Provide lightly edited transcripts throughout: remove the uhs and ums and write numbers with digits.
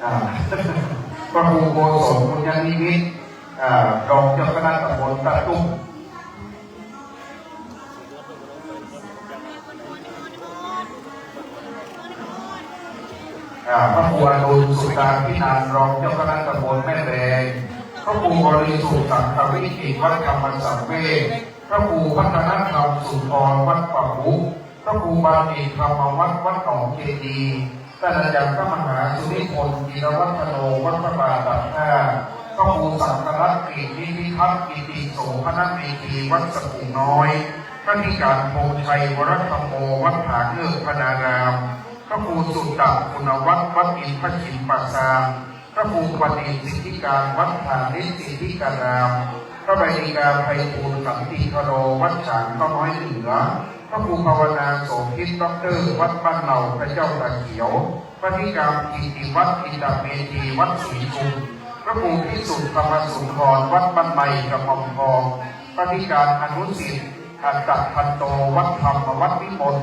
พระครูโกศลบุญญานิมิตรรองเจ้าคณะตำบลตะตุ้มพระครูอนุนสุตาพินันรองเจ้าคณะตำบลแม่แดงพระครูบริสุทธิ์สังฆวิจิตรวัดธรรมสังเวชพระครูพัฒนธรรมสุนทรวัดป่าบุพระครูบาลีธรรมวัดหนองเจดีท่านอาจารย์พระมหาสุริพลจิรวัฒโนวัดพระบาทตัดท่าพระครูสังฆรัตน์กิติพิทักษ์กิติโสพนเมธีวัดสกุลน้อยพระธิการพงษ์ชัยวรธรรมโมวัดผาเลือกพนารามพระครูสุตตะคุณวัฒน์วัดอินทชินปราสาทพระครูปฏิสิทธิการวัดฐานิสิทธิการามพระบดีกาไพบูลย์สันติคโรวัดฉางข้าวน้อยเหนือพระครูภาวนาโสภิตด็อกเตอร์วัดบ้านเหล่าพระเจ้าตาเขียวพระธิการกิติวัดอินทเมธีวัดศรีชุมพระครูพิสุทธิ์ธรรมสุนทรวัดบ้านใหม่กระหม่อมทองพระธิการอนุสิทธิ์อัตตพันโตวัดธรรมวัดวิมล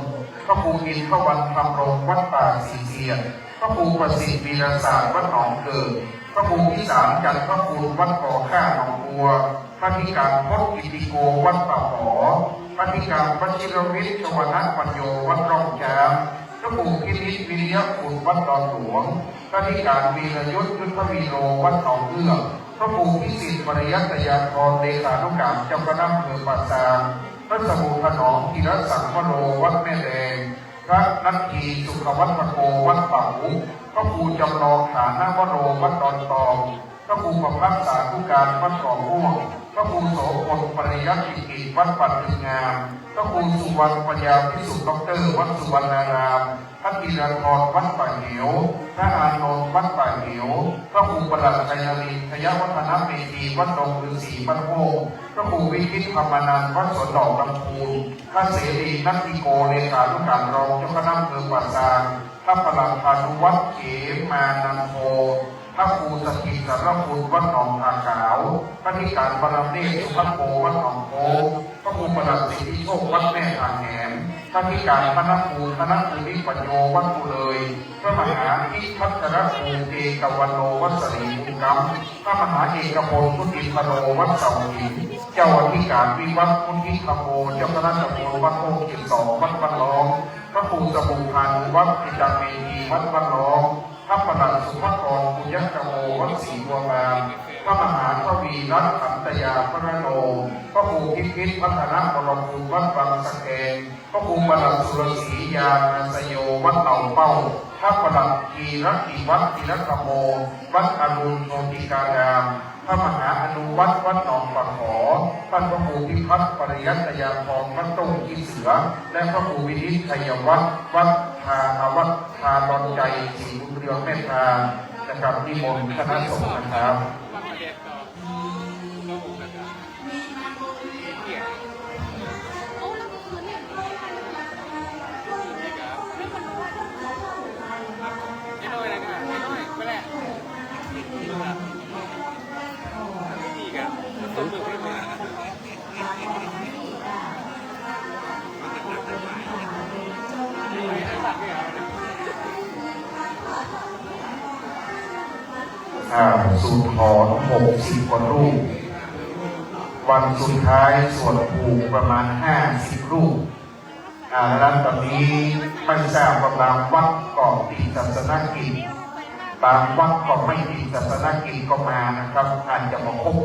พระครูอินทวันธรรมรงวัดป่าศรีเทียนพระครูประสิทธิ์วีรศาสตร์วัดหนองเกิดพระครูพิสารจันทร์พระคุณวัดก่อข้าหนองบัวพระธิการพจน์กิติโกวัดป่าหอพระธิการวชิรวิทย์ชวนัทปัญโยวัดร่องจามพระครูพินิจวิริยะคุณวัดดอนหลวงพระธิการวีรยุทธยุทธวีโรวัดหนองเอื้อพระครูพิสิทธิ์ปริยัตยากรเลขานุการเจ้าคณะอำเภอป่าซางพระสมุทรถนอมธีรศักดิ์วโรวัดแม่แดงพระนัทธีสุขวัฒน์โกวัดป่าหุพระครูจำลองฐานวโรวัดดอนตองพระครูประพัฒน์สาธุการวัดเกาะม่วงพระครูโสพลปริยัติกิจวัดปัตติงามพระครูสุวรรณปัญญาพิสุทธิ์ด็อกเตอร์วัดสุวรรณารามพระธีรธรวัดป่าเหวพระอานนท์วัดป่าเหวพระครูประหลัดชัยรินทยวัฒนเมธีวัดดงฤาษีบ้านโพพระครูวิชิตธรรมนันท์วัดสวนดอกลำพูนพระเสรีนัทธิโกเลขานุการรองเจ้าคณะอำเภอป่าซางพระประหลัดพานุวัฒน์เขมานันโทพระครูสถิตสารคุณวัดหนองอาขาวพระธิการบารมีสุภโภวัดหนองโพพระครูประหลัดสิทธิโชควัดแม่ทางแหนพระธิการพระนักภูมินิปัญโยวัดกุเลยพระมหาอิพัฒรภูเอกวันโนวัดสรีบุญกรรมพระมหาเอกพลพุทธิพโรวัดเสาหินเจ้าอธิการวิวัฒน์พุทธิธรรมโมเจ้าคณะตำบลวัดโพธิสองวัดบ้านล้อมพระครูสมุทรพันธ์วัดอิจาเมธีวัดบ้านล้อมพระประหลัดสุภกรปุญญกโมวัดศรีบัวงามพระมหาทวีรัตน์ขันตยาพระโนพระครูพิพิธพัฒนาบรมคุณวัดบางสะเกงพระครูประหลัดสุรศรียาณสโยวัดเต่าเป้าพระประหลัดกีรัติวัดกีรัตโมวัดอรุณโนติการามพระมหาอนุวัฒน์วัดหนองปะขอท่านพระครูพิพัฒน์ปริยัตยาพรวัดตุ้งอีเสือและพระครูวินิจชัยวัฒน์วัดวัดทาดอนใจศรีบุญเรืองเมตตานะครับนิมนต์คณะสงฆ์นะครับสุนทร60 กว่ารูปวันสุดท้ายสวดผูกประมาณ50 รูปแล้วตอนนี้ไม่ทราบว่าบางวัดก็ติดศาสนกิจบางวัดก็ไม่ติดศาสนกิจก็มานะครับอาจจะมาครบ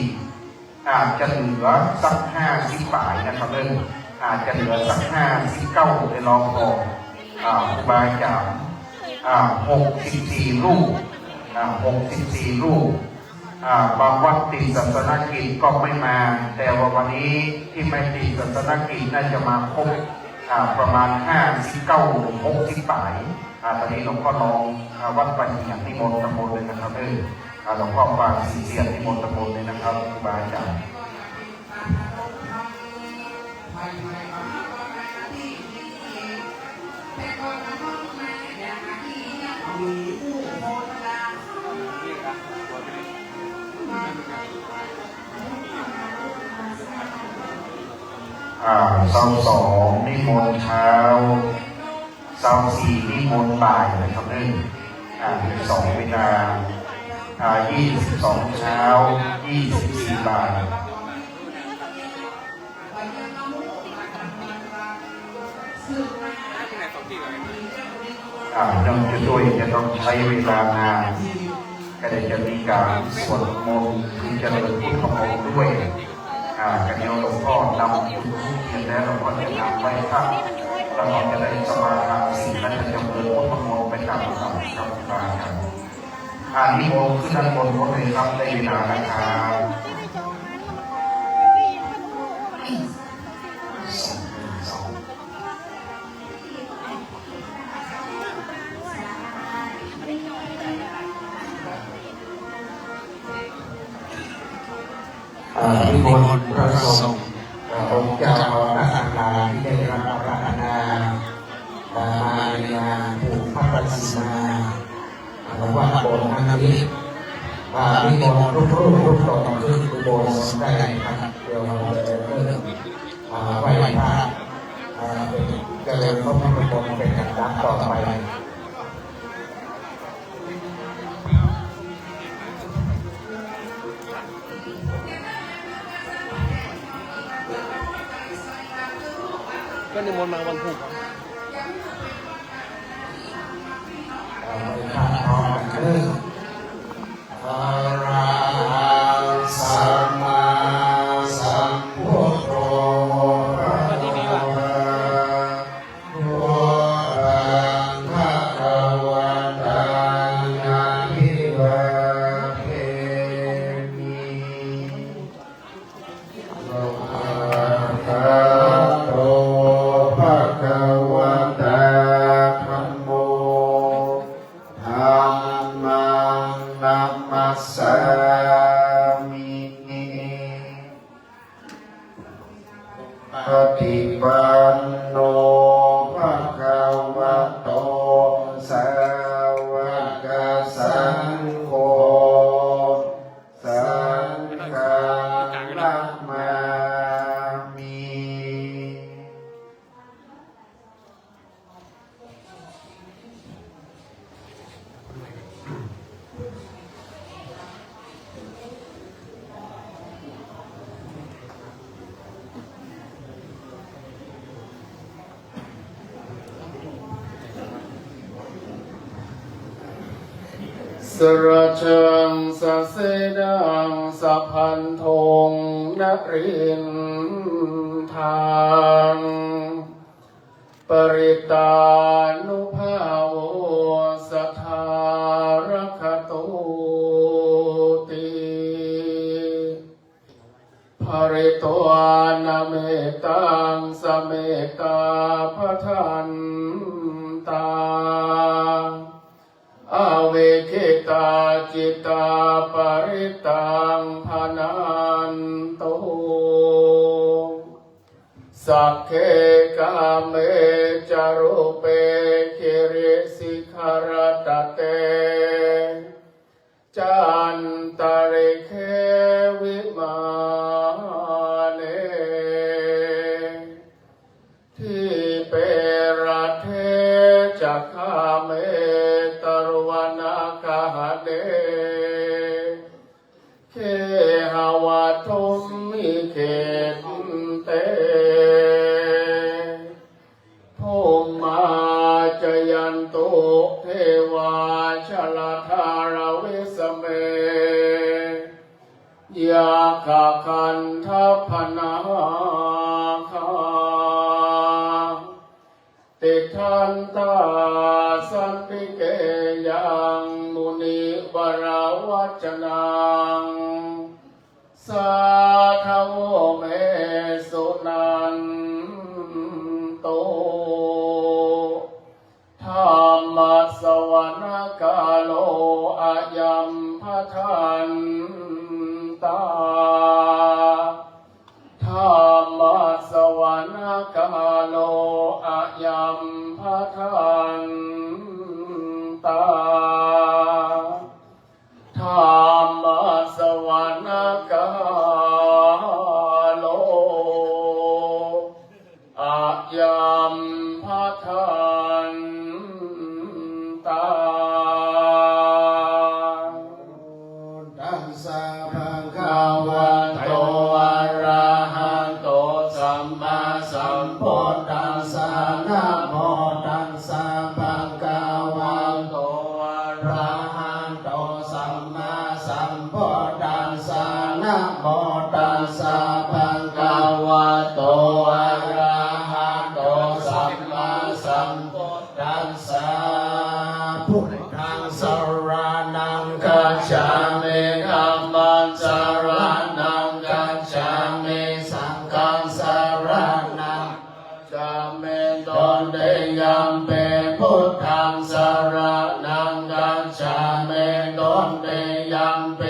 64อาจจะเหลือสัก50 ฝ่ายนะครับอาจจะเหลือสัก59ในรองของครูบาอาจารย์64 รูป64 รูปบางวัดติดศาสนกิจก็ไม่มาแต่ว่าวันนี้ที่ไม่ติดศาสนกิจน่าจะมาครบประมาณ59 หรือ60 ฝ่ายตอนนี้หลวงพ่อลองวัดปัญญานิมนต์ตะโมเลยนะครับหลวงพ่อปางศรีเสียรนิมนต์ตะโมเลยนะครับครูบาอาจารย์เสา2นิมนต์เช้าเสา4นิมนต์บ่ายนะครับ 2 เวลา22 เช้า 24 บาทน้องจะด้วยจะต้องใช้เวลางานก็ได้จะมีการสวดมนต์ถึงจะเริญพุทธมนต์ด้วยกันเดียวหลวงพ่อนำจุดทูปเทียนแล้วหลวงพ่อจะนำไว้ข้างแล้วเราจะได้สมาทานศีลและจะเริญพุทธมนต์ไปตามลำดับครับบาอานิโมขึ้นด้านบนรถเลยครับได้เวลานะครับนิมนต์พระสงฆ์องค์เจ้าพระสังฆาที่ได้รับพระอาณามาในงานผูกพระประสิทธิ์วัดโบสถ์นักนิมนต์ทุกรูปทุกตนขึ้นโบสถ์ได้ครับเดี๋ยวเราจะเริ่มไหว้พระเจริญพระพุทธมนต์เป็นการรับต่อไปก็นิมนต์มาวันพุธอะระหังสัมมาสัมพุทโธพระพุทธังภะคะวันตังอะภิวาเทมิโลภะโตภะคะวะตาธัมโมธัมมังนัมมัสสามิปฏิปันโนภะคะวะโตสาวกสังโฆสังฆังนัมมามิ สระชังสะเสดังสัพพันธงนรินทางปริตานุภาโวสัทธารคตุติภริตวานาเมตังสเมตาพทันตาอเวคิตาจิตาปริตังพนันโตสักเคกาเมจารุเปคิริสิขารตเตจันตริเควิมาเนที่เปรัเทจักขาเมตรวนาคาเดเคหาวาทุมมิเขตเตภูมาจยันตุเทวาชลธารวิสเมยาคาคันทัพนาคาติทันตาสันติเกยังมุนิวราวัจนังสาธโวเมสุนันโตธรรมสวรรคาโลอายัมพทันตาธรรมสวรรคาโลอายัมพทันตาธรรมสวรรคาโลอายัมพทันตา พุทธังสรณังกัจฉามิธัมมังสรณังกัจฉามิสังฆังสรณังจามิตนเตยัมเปพุทธังสรณังกัจฉามิตนเตยัมเป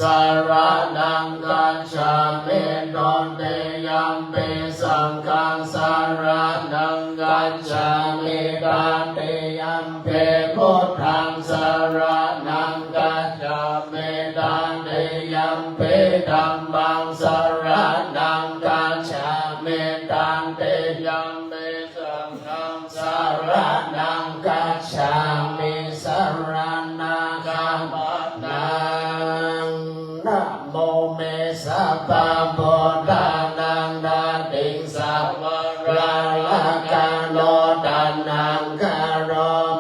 สารนังกัจฉามิตนเตยัมเปสังฆังสารนังกัจฉามิตันเตยัมเปพุทธังสารนังกัจฉามิตันเตยัมเปธัมมังสารนังกัจฉามิตันเตยัมเปสังฆังสารนังกัจฉามิสารนังกัมปนังนะโมเมสัพพะโพธานังนาติสัพพะราลกาโลตันนังกะโร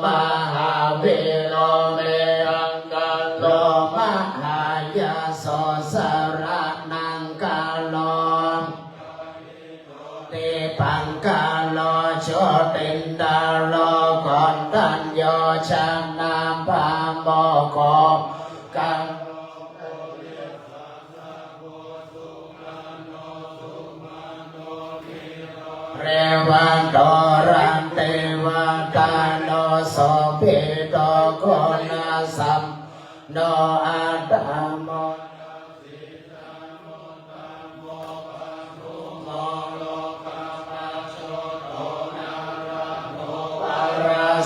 มหาวิโลเมอังกะโลมหายาโสสระนังกะโลติปังกะโลโชตินดาโลก่อนตัญโยชนะพาโมโกกังเรวันโตรันเตวตาโนโสภิโตโกนาสัมโนอัตตโม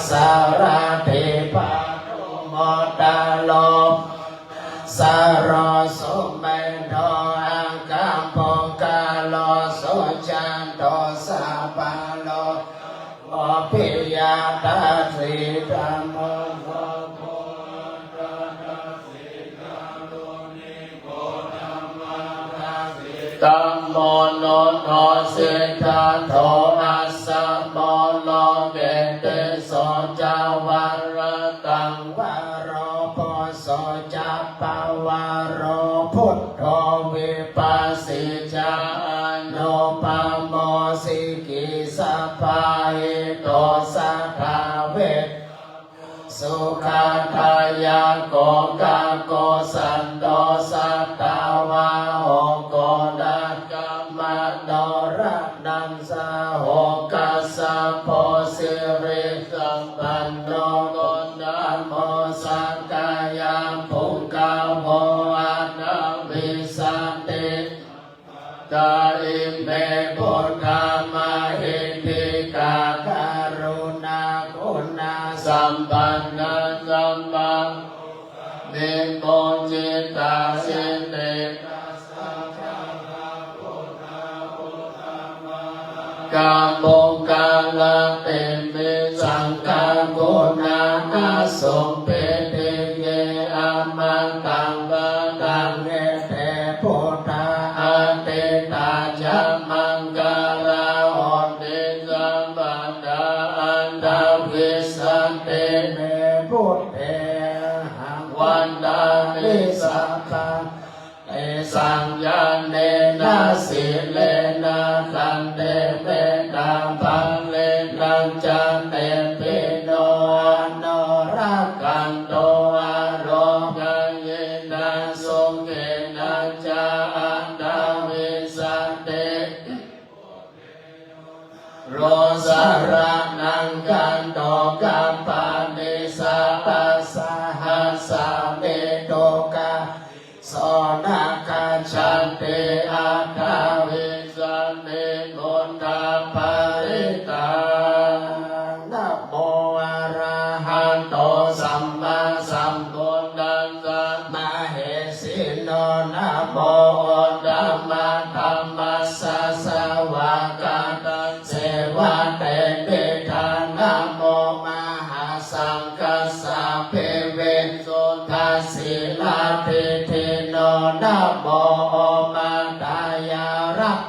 สารติปันโนโมตาโลสารสุเมโทอังคัมปงกาโลสุจันโตสัพพะโลโอปิยาตาสิธัมโมโสโพตัมโมโนโทสิทาโทอัสสะโมโลเกเตโสจาวารตังวารโรโพโสจัปปวารโรพุทโธวิปัสสิจาโนปโมสิกิสัพพะหิโตสัทธาเวทสุขาทายาโกกาโกสันโตสัตตาวาโหโกนากัมมโนรัตนังสาโหกัสสะโพสิริสัมปันโนโกนาโมสังกายามปุงกาโมอานาวิสันติตาอิเมพุทธามาหิติกาการุณาคุณาสัมปันนาสัมมาเนโมจิตาสิเนกาโมกาลเตมิสังฆากุณานาสมเปเตเยอามาตังวะตังเนเตพุทธาอันเตตาจามังกาลาโหติสัมปันดาอันดาวิสันเตเมพุทเตหังวันดานิสัพพะเตสังยาเนนะสิเลนะคันเตเมตาปังเลนังจันเตปิโนโนรักขันโตอารมณ์เยนะสงเกนะจาอันดาวิสันเตโรสารนังกันโตกัปปะเนสัพพะสหัสสะเมโตกาโสนาคัจฉันติอัตถาวิสันติมุตตาปาริตานะโมอะระหันโตสัมมาสัมพุทธัสสะมะเหสิโนนะโมธัมมะธัมมัสสะสวากาตังเสวะเตติทานะโมมหาสังคัสสะเพเวสุทัสสิลาภิทิโนนะโมมาตายารัก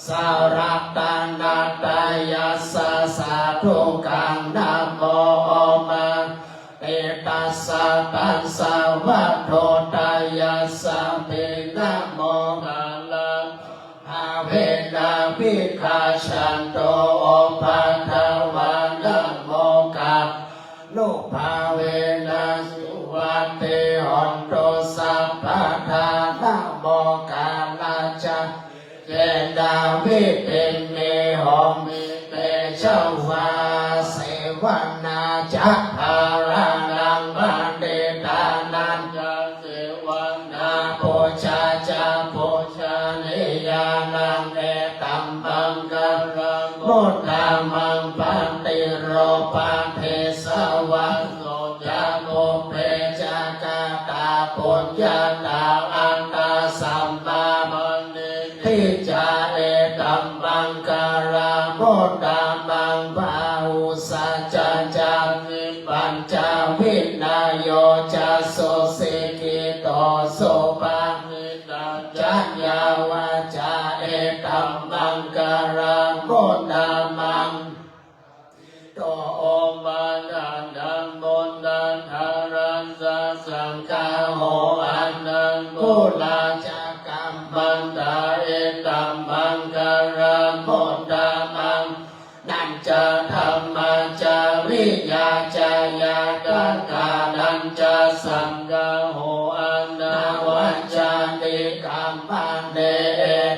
สารัตานาตายาสะสาธุกังนะโมมาเตตัสสะตัสสะวะโทตายาสะเปนะโมกาลังอาเวนะวิคาชันโตปัทวานะโมกาโล ภาเวนัสุวัตเตหอนโตสัพพะทานะโมกาลาจักเจดาวิปิเมหอมิเตชวาเสวนาจักภารานังบันเดตานันจะเสวนาโพชาจาโพชานิยานังเอตัมมังกัลลังมุตตามังปันติโรปันเทสวังโสจาโมเปจากาตาปุญญาตาอันตาสัมมามันนิทิจาเอตัมมังการามุตตามังภาหุสัจจจานิปัญจวินาโยจะโสสิกิโตโสปานิตัญจัญญาวาจาเอตัมมังการามุตตามังโตโอมานันดังมนดันทารันสะสังฆาโหอันนังกุลาจักกัมมันตาเอตัมมังการามุตตามังนันจะธรรมจาวิยาจายากากานันจะสังฆาโหอันนาวัจจานิกัมมันเด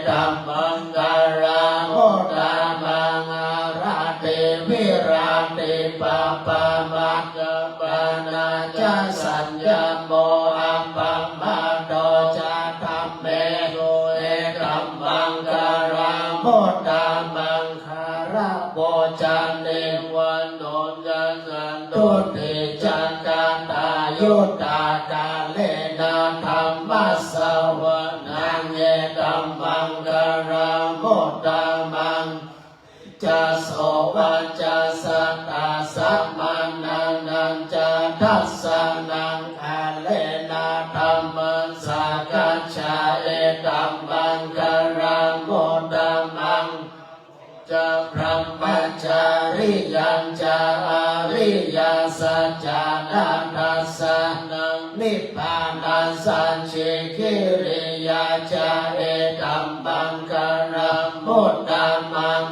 ตัมมังการามุตตามังอาราติวิราติปะปะมัจจปานาจะสัญญโมอัปปะมาโตจะธรรมเมโยเอตัมมังการามุตตามังคาราโบจันเนวันโนจันสันตุติจักขันตายุตตากาเลนะธรรมัสสวนังเอตัมมังการามุตตามังจะโสวัจจะสัตตาสัมมานังนันจะทัสสนังกาเลนะธรรมัสสะกัจฉาเอตัมมังการามุตตามังจะพรหมจาริยังจะอาริยสัจจานันทัสสะนังนิพพานัสสัญชิกิริยาจาเอตัมมังการามุตตามัง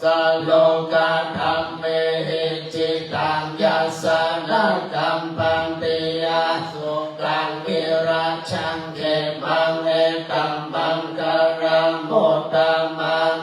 สโลกาธรรมเมหิจิตังยัสสะนังกัมปันติยาสุกังวิราชังเกมังเอตัมมังการามุตตามัง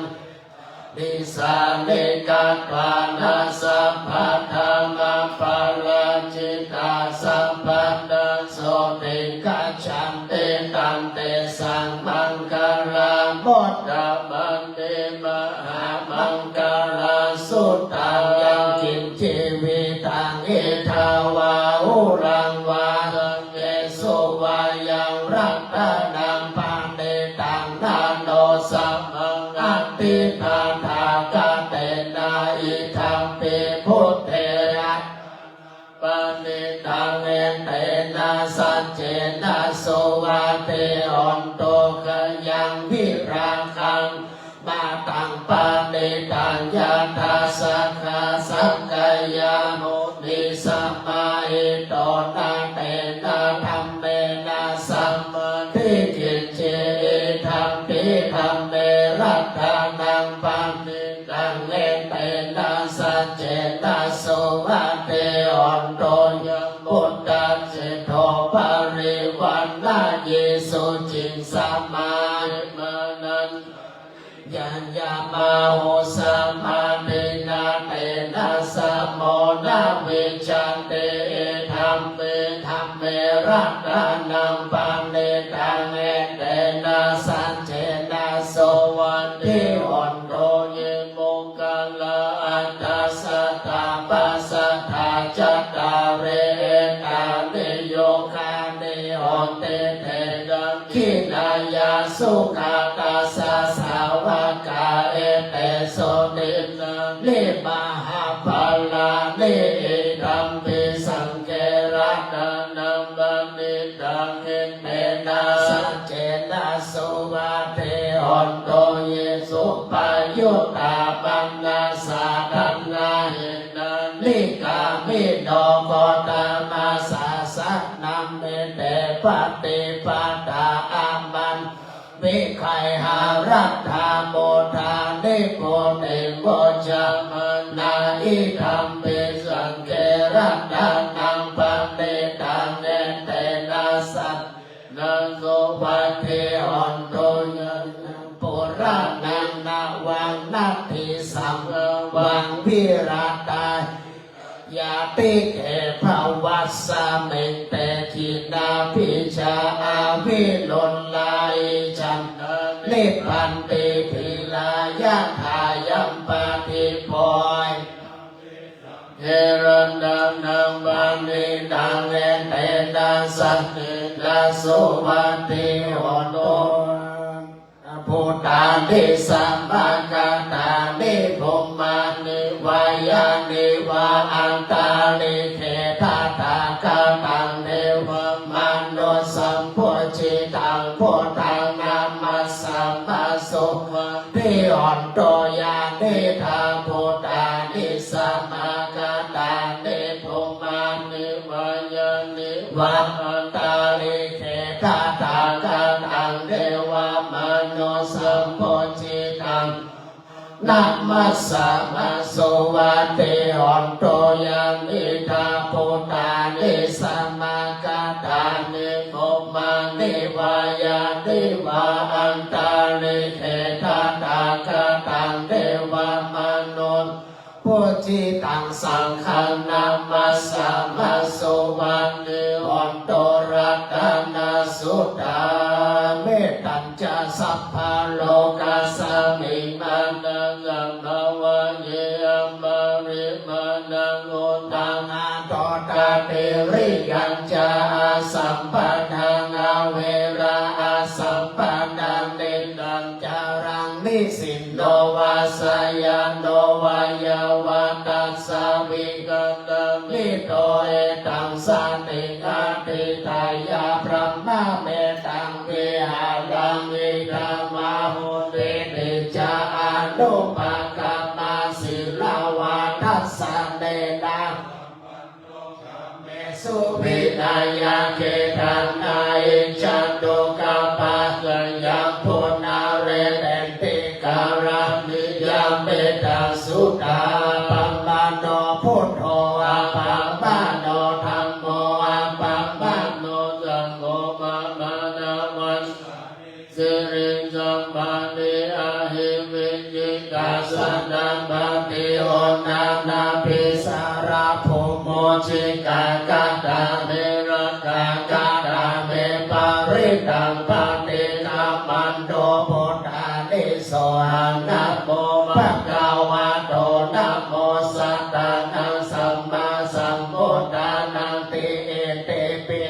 นิสานิกัตวานาสัพพะธรรมปาราจิตาสัพพันธโสติกัจฉันติตันเตสังมังการามุตตามังเตมหามังการาสุตตังยังกินชีวิตังเอทาวาหุรังวาตังเอสุวายังรัตนังปาเนตังนาโนสัมมังอัตติทาทากาเตนาอิทังเปพุทเทระปานิตังเอเตนะสัจเจนะโสวาเตอันโตกยังวิราคังมาตังปานิตังยาทาสักขาสังกายามุนิสัมมาอิโตนะเตนะธัมเมนะสัมมาทิกิจเจธัมปิธัมเมรัตถานังปานิตังเอเตนะสัจเจนะโสวาเตอันโตยังบุตตะเจโตปาริวันนาเยสุจิงสัมมามานันยัญญามาโหสัมมาเนนะเตนะสัมโมนะเวจันเตธัมเมธัมเมรัตถานังปานิตังเอเตนะสัจเจนะโสวันติอันโตเยโมกัลลาอัตตาสัตตาปัสสัทธาจัตตาเรตานิโยคานิอันเตเตดังขินายาสุขาตาสาสาวกาเอเตโสตินังนิมหาภาลานิธัมปิสังเกรัตนังบันิตังเอเตนะสัจเจนะโสวาเทอันโตเยสุปายุตตาปันนาสาธันนาเหนันนิกามิโนโกตามาสาสันนัมเมเตปฏิปตาอามันวิไขหารัตถาโมทานิโพเตโมจามานาอิธัมปิสังเกรัต านังปฏิตังเนเตนะสัตนังโสภัทเทอันโตยันปุรานังนาวังนาทิสังวังวิราตายาติเกภวัสสะเมเตจินาปิชาอาวิลลลายจันนิพพันติภิลายะทายัมปฏิปอยเฮรันดังนังบันนิตังเนเตนะสัตตินะสุวัตติโหโตพุทธานิสัมภะกตานิภูมานิวายานิวาอันตาลิเขตาตากาตังเทวมนุสัมพุจิตังพุทธังนามัสสัมมาสุทิอันโตยานิธาพุทธานิสัมภะกตานิภูมานิวายานิวาอันตาลิเขตาตากาตังเทวมนุสัมพุจิตังนะมัสสะมะโสวะเตอันโตยานิธาพุทธานิสัมมากัตตานิโมมานิวายานิวาอันตาลิเขตาตากะตังเทวมนุษย์พุจิตังสังฆังนะมัสสะมะโสวะเตอันโตรัตนาสุตาเมตตัญจะสัพพะโลกัสสมิมานังสัมภวะเยอัมมาริมานังโอตังอาโตตะเตริยังจาสัมปันนังอเวราสัมปันนังเนตังจารังนิสินโนวาสยานโนวายาวาตัสสะวิกันตมิโตเอตังสันติกาติตายาพระมะเมตังเวหารังวิกามะหุเตติจาอนุปกามาศิลาวาทัสสะเนนะสุวินายาเกตังนายจันโตกาปะสยังพุนาเรเตติการามิยามเมตาสุตาปัมมาโนพุทโธอาปัมมาโนธัมโมอาปัมมาโนสังโฆมามานาวันสิริสัมปันติอาหิวิจิกาสนัมปฏิโอนานาภิสาราภูโมจิกากาตาเมระกากาตาเมปาริตังปฏิกามันโดพุทธานิโสนะโมภะคะวะโตนะโมสัตตานังสัมมาสัมพุทธานังติเอเตปิ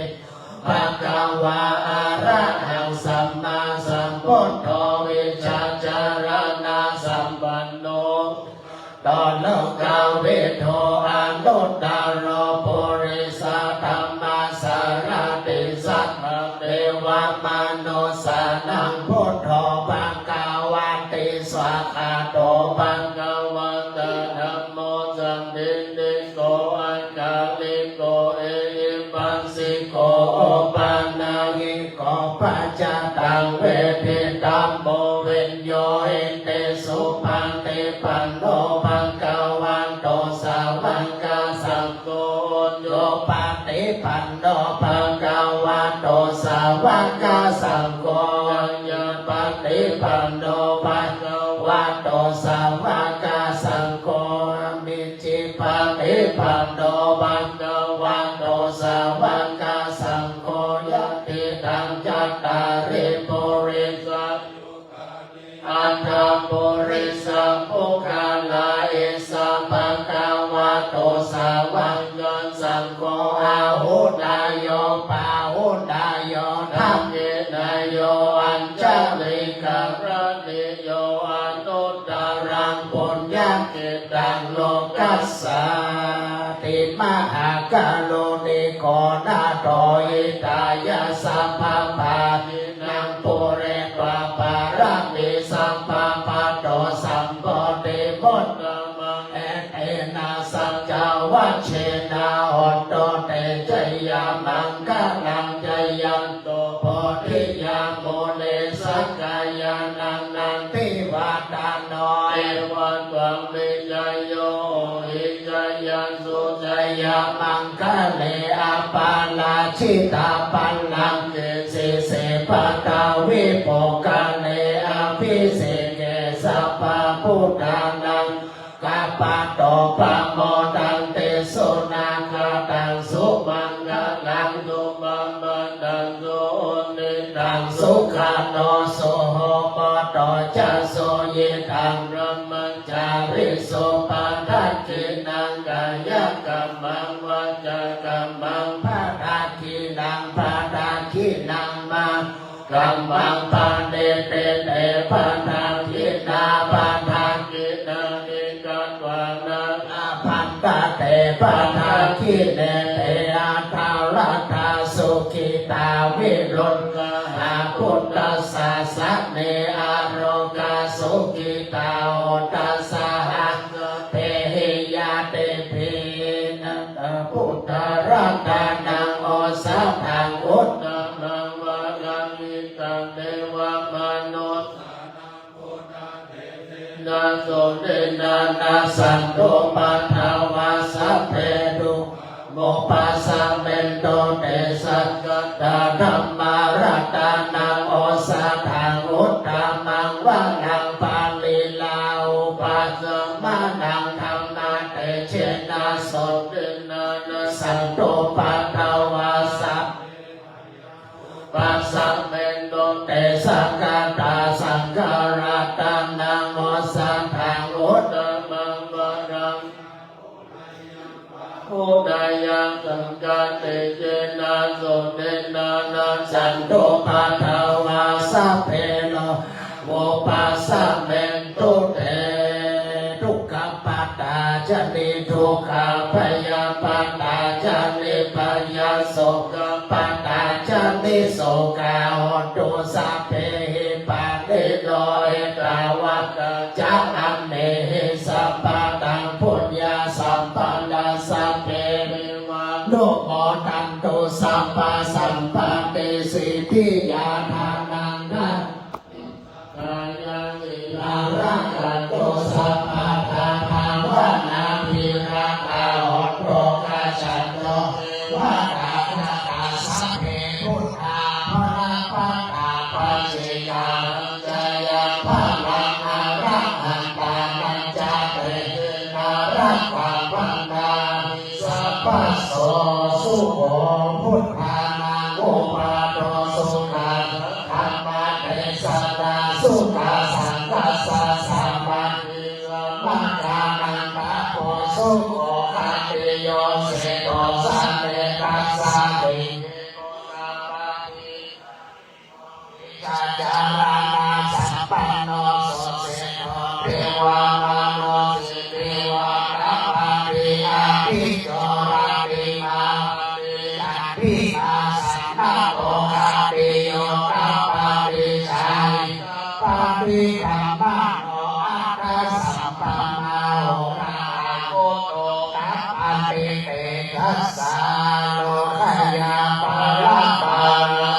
ภะคะวะอะระหังสัมมาสัมพุทโธวิชาจารณะสัมปันโนตโลกาวิโทอนุตตโรปุริสธรรมสารติสัทธเทวมนุสานังพุทโธปังกาวาติสวากขาโตปังกาวันตะธัมโมสัมภิติโกอังคาลิโกเอหิปัสสิโกโอปันนาหิโกปัจจตังเวทิตัมโมเวนโยเอเตสุปังเตปันโนปังกาวันโตสาวังกาสังโฆโยปาติปันโนปังกาวันโตสาวังกาสังโฆโยปาติปันโนปังกาวันโตสาวังกาสังโฆมิจิปาติปันโนปังกาวันโตสาวังกาสังโฆยติตังจัตตาริปุริสอันธปุริสปุคาลาเอสัมภะคะวะโตสาวกสังโฆอาหุนายโยปาหุนายโยธัมเมนายโยอัญจลิกะระนิโยอนุตตรังปุญญเกตังโลกัสสาติมหากาโลนิโกนาโตอิตายะสัพพะปาทินังปุเรปะปารามิสัมปะปะโตสัมปติมุตตมังเอเตนะสัจจวัชเชนะโหตเตจยามังคะลังจยันโตโพธิยาโมเลสักกายานังนันติวาตาโนเอวันตังวิจโยหิจยันสุจยามังคะ เลอาปาลาชิตาปันลังเกสิเสปะตาวิโปกาเลอาภิเสเกสัพพะพุทธานังกาปะโตปะโมตันเตสุนังกตังสุมังกลังตุมัมมังตังโสนิตังสุขันโนโสโหมโตจะโสยิทังรัมมังจาริโสปะทักขินังกายกัมมังวาจากัมมังภะทักขินังภะทักขินังมังกัมมังปะเตเตเตภะทักขินาภะทักขินานิกัตวานังอภัตตะเตภะทักขิเนเตอาทารัตถาสุขิตาวิรุณกหาพุทธัสสะสะเนอโรกาสุขิตาโอตัสสะหังเทหิยาเตภินันตพุทธรัตนังโอสัพพังอุตตมังวากัมมิตังเทวมนุษย์นาโสเดนานาสันโตปัฏฐาวาสัพเพตุโมปัสสะเมนโตเตสักกะธัมมารัตนังโอสัพพังอุตตมังวะนังปาลิลาอุปัสสมานังธรรมะเตเชนะโสเดนานาสันโตปัฏฐาวาสัพปัสสะเมนโตเตสักกะตาสังฆรัตนังโอสัพพังอุตตมังวะนังโอดายังสังฆาเตเจนะโสเดนานาสันโตปัฏฐาวาสัพเพโนโมปัสสะเมนโตเตทุกขปัตตาจติทุกขพยาปัตตาจติพยาโสกปัตตาจติโสกาโหตุสัพเพหิปัตติโนเอตาวัตจักอันเนหิสัพพะตังพุทธาสัมปันนาสัพเพมิวะโนโมตันตุสัพพะสัมปันติสิทธิญาณานังนะกายวิลารังกัตโตสัพพะทาภาวะนาภิรักขาโหโรกาชันโตวะตาภะตาสัพเพพุทธาภะปัตตาปัจเจกาจายาภะลังอารักขันตานัญจาเตนารักขะปันดาสัพพะโสสุโขพุทธานาโอปาโตสุขังธรรมะเตสัตตาสุขาสังกัสสะสัมปันติมังคานังตะโพสุโขคันติโยเสโตสันเตตัสสะติจาจารานาสัมปันโนโสเสโตเทวามโนสิเทวารัพพติอาภิโจราติมาติอาภิมาสันนาโภคติโยตัปปติชัยปฏิกัมมาโนอัตถสัมปันนาโหราโกโตตัปปติเตทัสสะโลกยาปาราปารา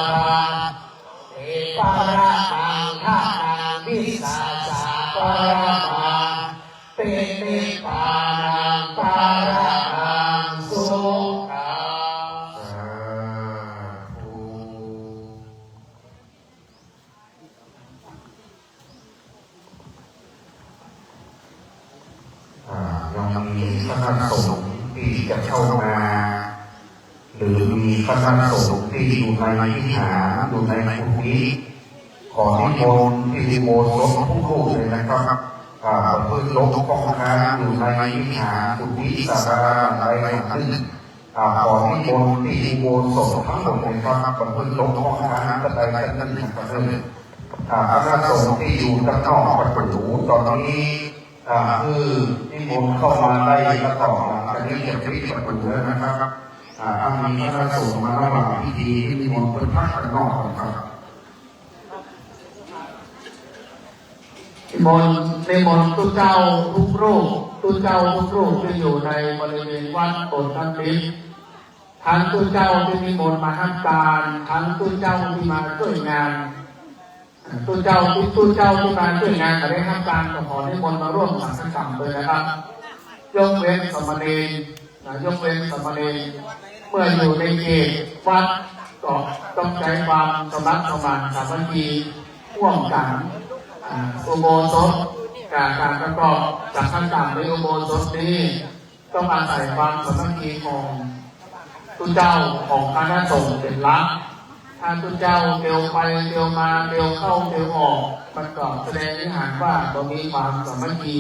ปารามังทานังวิสาสะปารามังปิติปานังปารามังสุขัง สาธุ ยังมีคณะสงฆ์ที่จะเข้ามาหรือมีคณะสงฆ์ที่อยู่ในวิหารอยู่ในกุฏิขอนิมนต์ที่โบสถ์ทุกรูปเลยนะครับเพื่อลบข้องค้างอยู่ในวิหารกุฏิศาลาอะไรขึ้นขอนิมนต์ที่โบสถ์ทั้งหมดเลยครับเพื่อลบข้องค้างก็ได้นั่นนะครับคณะสงฆ์ที่อยู่ด้านนอกประตูตอนนี้คือนิมนต์เข้ามาได้แล้วก็อันนี้จะปิดประตูแล้วนะครับถ้ามีคณะสงฆ์มาระหว่างพิธีที่นิมนต์เป็นพักด้านนอกครับ นิมนต์ทุกเจ้าทุกรูปที่อยู่ในบริเวณวัดโบสถ์ทั้งนี้ทั้งทุกเจ้าที่นิมนต์มาทำการทั้งทุกเจ้าที่มาช่วยงานทุกเจ้าที่มาช่วยงานแต่ได้ทำการขอนิมนต์มาร่วมสังฆกรรมเลยนะครับยกเว้นสมณี ยกเว้นสามเณรเมื่ออยู่ในเขตวัดก็ต้องใช้ความสมัครสมานสามัคคีร่วมกันอุโบสถการประกอบจากขั้นต่ำในอุโบสถนี้ต้องอาศัยความสามัคคีของตุเจ้าของคณะสงฆ์เป็นหลักถ้าตุเจ้าเดียวไปเดียวมาเดียวเข้าเดียวออกมันก็แสดงให้เห็นว่าบ่มีความสามัคคี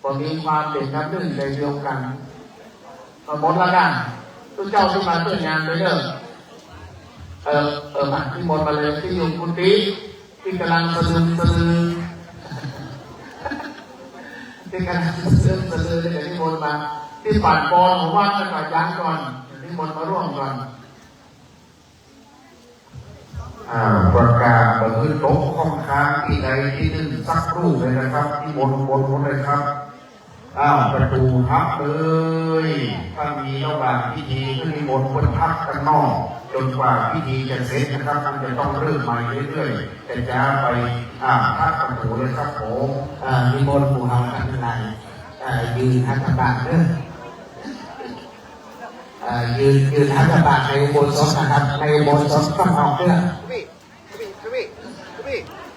บ่มีความเป็นน้ำหนึ่งใจเดียวกันหมดละกันตุเจ้าที่มาเพื่องานไปเด้อมาที่หมดมาเลยที่อยู่กุฏิที่กำลังสะดือที่กำลังสะดือเลยที่หมดมาที่ปัดบอลของวัดกันก่อนย้างก่อนที่หมดมาร่วมก่อนประกาศบันทึกโต๊ะห้องค้างที่ใดที่หนึ่งสักรูปเลยนะครับที่บนเลยครับประตูพักเลยถ้ามีระหว่างพิธีขึ้นบนพักกันนอกจนกว่าพิธีจะเสร็จนะครับมันจะต้องเริ่มใหม่เรื่อยๆแต่จะไปพักประตูเลยครับผมมีบนผู้เฮาทั้งหลายยืนหัตถบาทเด้อยืนหัตถบาทในอุโบสถนะครับในอุโบสถต้องออกเด้อพี่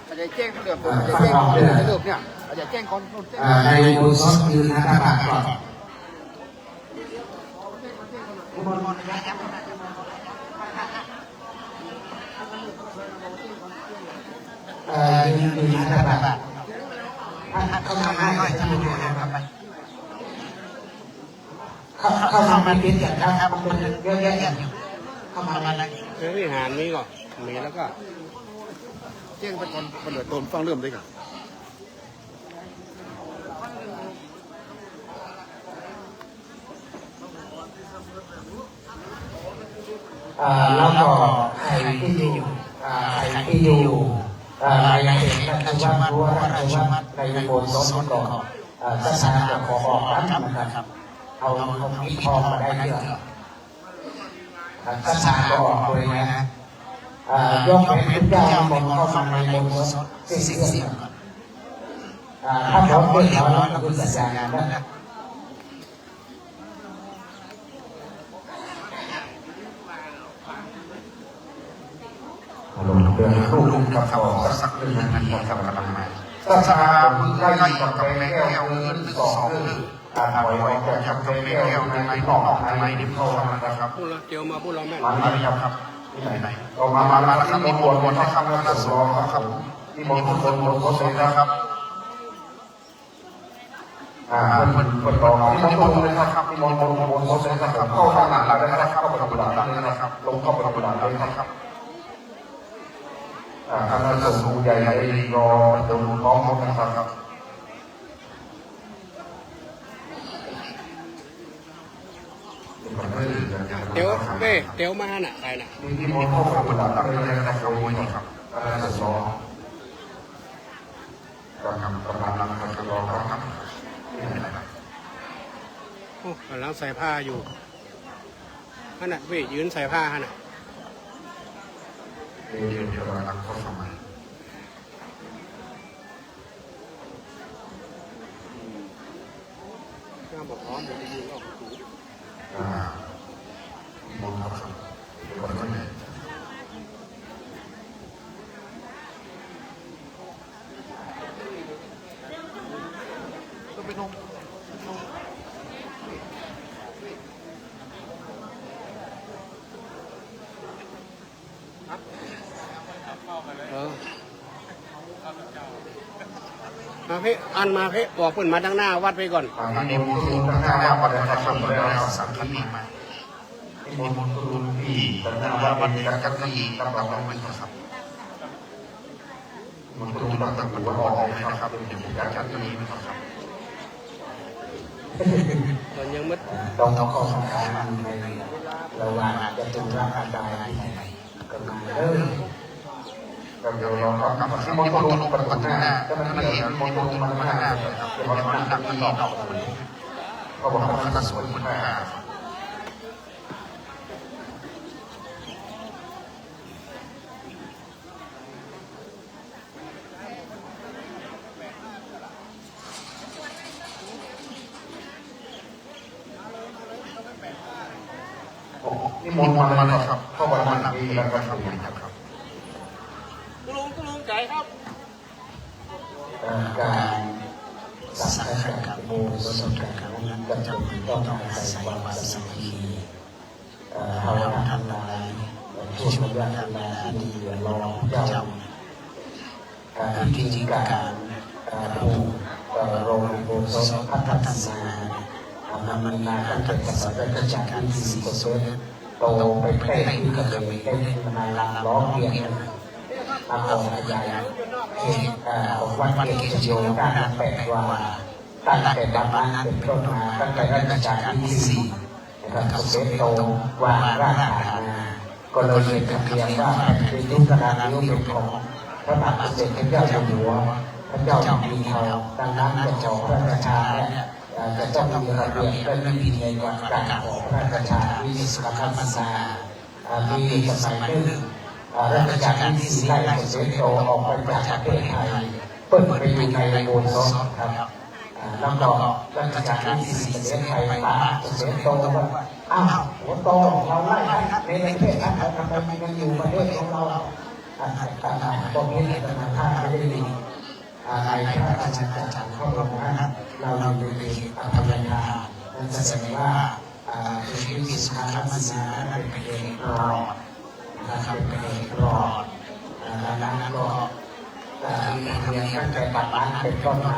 อาจจะแจ้งเขาเดือดอาจจะแจ้งเขาเดือดเนี่ยอาจจะแจ้งคนในอุโบสถยืนหัตถบาทก่อนยืนหัตถบาทเข้ามาให้จะดูนะครับเข้ามาเป็นพิษกันครับมันเป็นเยอะแยะเข้ามาอะไรวิหารนี้ก็มีแล้วก็แจ้งเป็นคนเดือดต้นฟังเริ่มด้วยกันแล้วก็ใครที่อยู่ในเขตราชวัตรรั้วราชวัตรในโบสถ์ก่อนศาสนาจะขอออกนะครับเอาพิธีมาได้เยอะศาสนาก็ออกเลยนะยกเป็นพุทธเจ้ามนเข้ามาในโบสถ์เสียงถ้าพร้อมเรื่องแล้วก็คือสัญญาณนะลงเดินรูปกับเขาสักหนึ่งนาทีกับกำลังมาศาสนาพึ่งไล่กับกำแพงแก้วมือสองเรื่องการถอยออกจากกำแพงแก้วในนอกในดิบเข้ามานะครับพูดเราเกี่ยวมาพูดเราแม่มาครับที่ไหนก็มาที่บนที่ทำงานสอบครับที่บนเลยนะครับคนต่อที่บนเลยครับที่บนเลยนะครับเข้าทางหลังเลยนะครับเข้าไปทางหลังเลยนะครับลงเข้าไปทางหลังเลยนะครับคณะสงฆ์ใหญ่รอจนพร้อมนะครับเดี๋ยวมาน่ะใครน่ะที่มองเข้าไปหลังเลยนะครับโดยนี่ครับคณะสงฆ์กำลังนะครับรอครับโอ้กำลังใส่ผ้าอยู่นั่นน่ะพี่ยืนใส่ผ้าน่ะเดี๋ยวกำลังเข้าสมัยน้ำบอกพร้อมเดี๋ยวจะยืนออกมองครับคนคนไหนต้องไปนมมาพี่อันมาพี่บอกเพิ่นมาทางหน้าวัดไปก่อนอันนี้มุตุทางหน้าวัดนะครับทำแล้วสังฆีมาที่มุตุที่ทางหน้าวัดสังฆีกำลังลงไปครับมุตุต้องตะกุออกนะครับเป็นอย่างสังฆีนะครับมันยังมัดต้องเอาข้อสำคัญในระหว่างจะตุลาการใดก็มาเดี๋ยวเราก็กลับมาที่มณฑลปัตตานีก็มันเห็นมณฑลปัตตานีครับเดี๋ยวเราตั้งที่ต่อก็บอกว่าจะสวยมาก นิมนต์มาเลยครับเข้าวันนั้นดีแล้วครับคุณลุงไก่ครับ การสักการะโมสสการะนั้นก็จะต้องอาศัยความสามัคคีภาวนาทั้งหลายช่วงระยะเวลาที่ดีรอเจ้าพิธีการผูกโรงโบสถ์พัฒนามันมาตั้งแต่สมัยรัชกาลที่4ก็เสร็จโตไปเต้นที่กระเบนเต้นมาลาล้อเกียรมาของขยายของวัดเกศโยด้านแปดว่าตั้งแต่บัดนั้นเป็นต้นมาตั้งแต่รัชกาลที่4นะครับเสร็จโตวางรากฐานมาก็เลยเป็นคำเพียงว่าเป็นยุคกระดานยุคเป็นของพระบาทสมเด็จพระเจ้าอยู่หัวพระเจ้าอยู่หัวดังนั้นจะจองพระราชาจะต้องมีระเบียบและวิธีในการขอพระราชาวิสุทธิคำสามีสมัยหนึ่งรัชกาลที่4ไล่เสด็จโตออกไปจากประเทศไทยเปิดไปอยู่ในโบสถ์ครับแล้วก็รัชกาลที่4เสด็จไทยมาเสด็จโตว่าอ้าวหัวโตเราไล่ในประเทศนั้นทำไมมันอยู่ประเทศของเราตรงนี้ธรรมชาติไม่ได้ดีในพระราชาจักรพระองค์นั้นเราอยู่ในอภัยทานนั่นแสดงว่าชีวิตสุขภาพมันเป็นเพลงรอดนะครับเป็นเพลงรอดดังนั้นก็มีธรรมเนียมตั้งแต่บัดนั้นเป็นต้นมา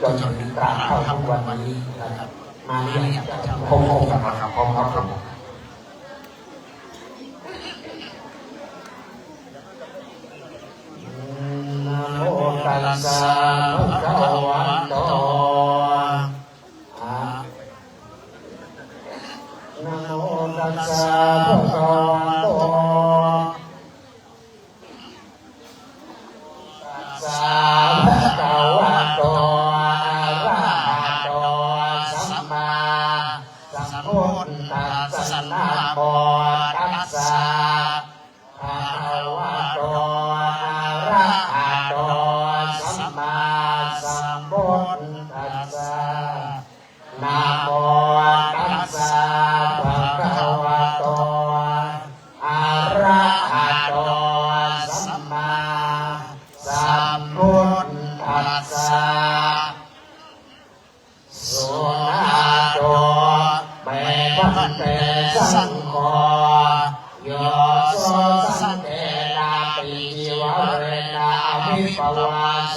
จนถึงตราบเข้าทุกวันนี้นะครับมาเรียกพงศ์ครับพงศ์ครับนะโมตัสสะภะคะวะโตนะโมตัสสะภะคะวะโตตัสสะภะคะวะโตอะระหะโตสัมมาสัมพุทธัสสะนะโมตัสสะภะคะวะโตอะระหะโตสัมมาสัมพุทธัสสะนะโมตัสสะภะคะวะโตอะระหะโตสัมมาสัมพุทธัสสะสุนาโตเมพันเตสังโฆโยโสสันเตนาปิจิวะเรนะอภิปวาโส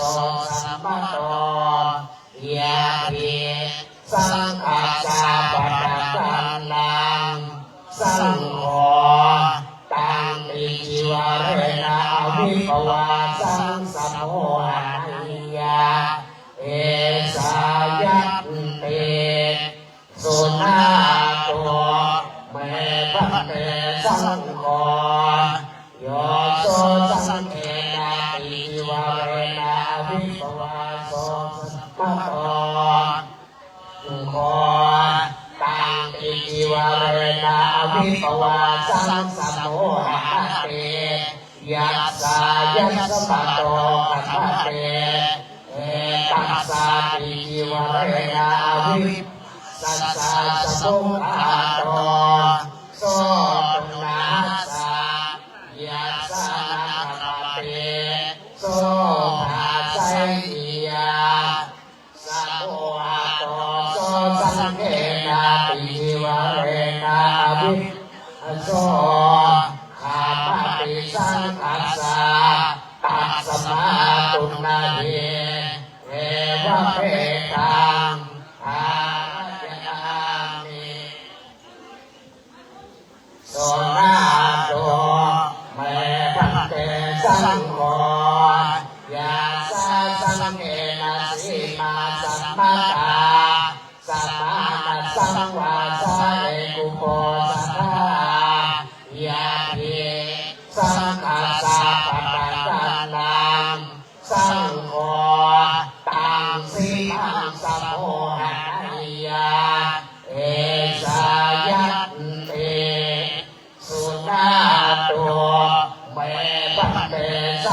สัมมาโตยะภิสังฆัสสะปัฏฐานังสังโฆตังปิจิวะเรนะอภิปวาสังสัมโฆอนัญญาเอสายัตติสุนาโตเมพันเตสังโฆโยโสสังเกนาปิวะเรนะวิปวาโสสัมมาโตโฆตังปิวะเรนะวิปวาสังสัมโมหะเตยัสสะยัสสะโตกัตเตตัสสะปิวะเรนะวิสัสสะสมุปาโตโสตุนัสสะยัสสะนะคาเตโสภาไสยาสัพโวะโตโสสังเกนาปิวะเรนะวิโสขาปฏิสังคัสสะตัสสมาตุนาเยเอวะเปตังโสนาโตเมพันเตสังโฆยาสาสังเกนะสีมาสัมมาตาสัมมานัสสังวาสาเอกุโภสัทธายาภิสังฆัสสะปัฏฐานังสังโฆตังสีมังสัมโฆหะนัญญาเอสายัตติสุนาโตเมพันเตสั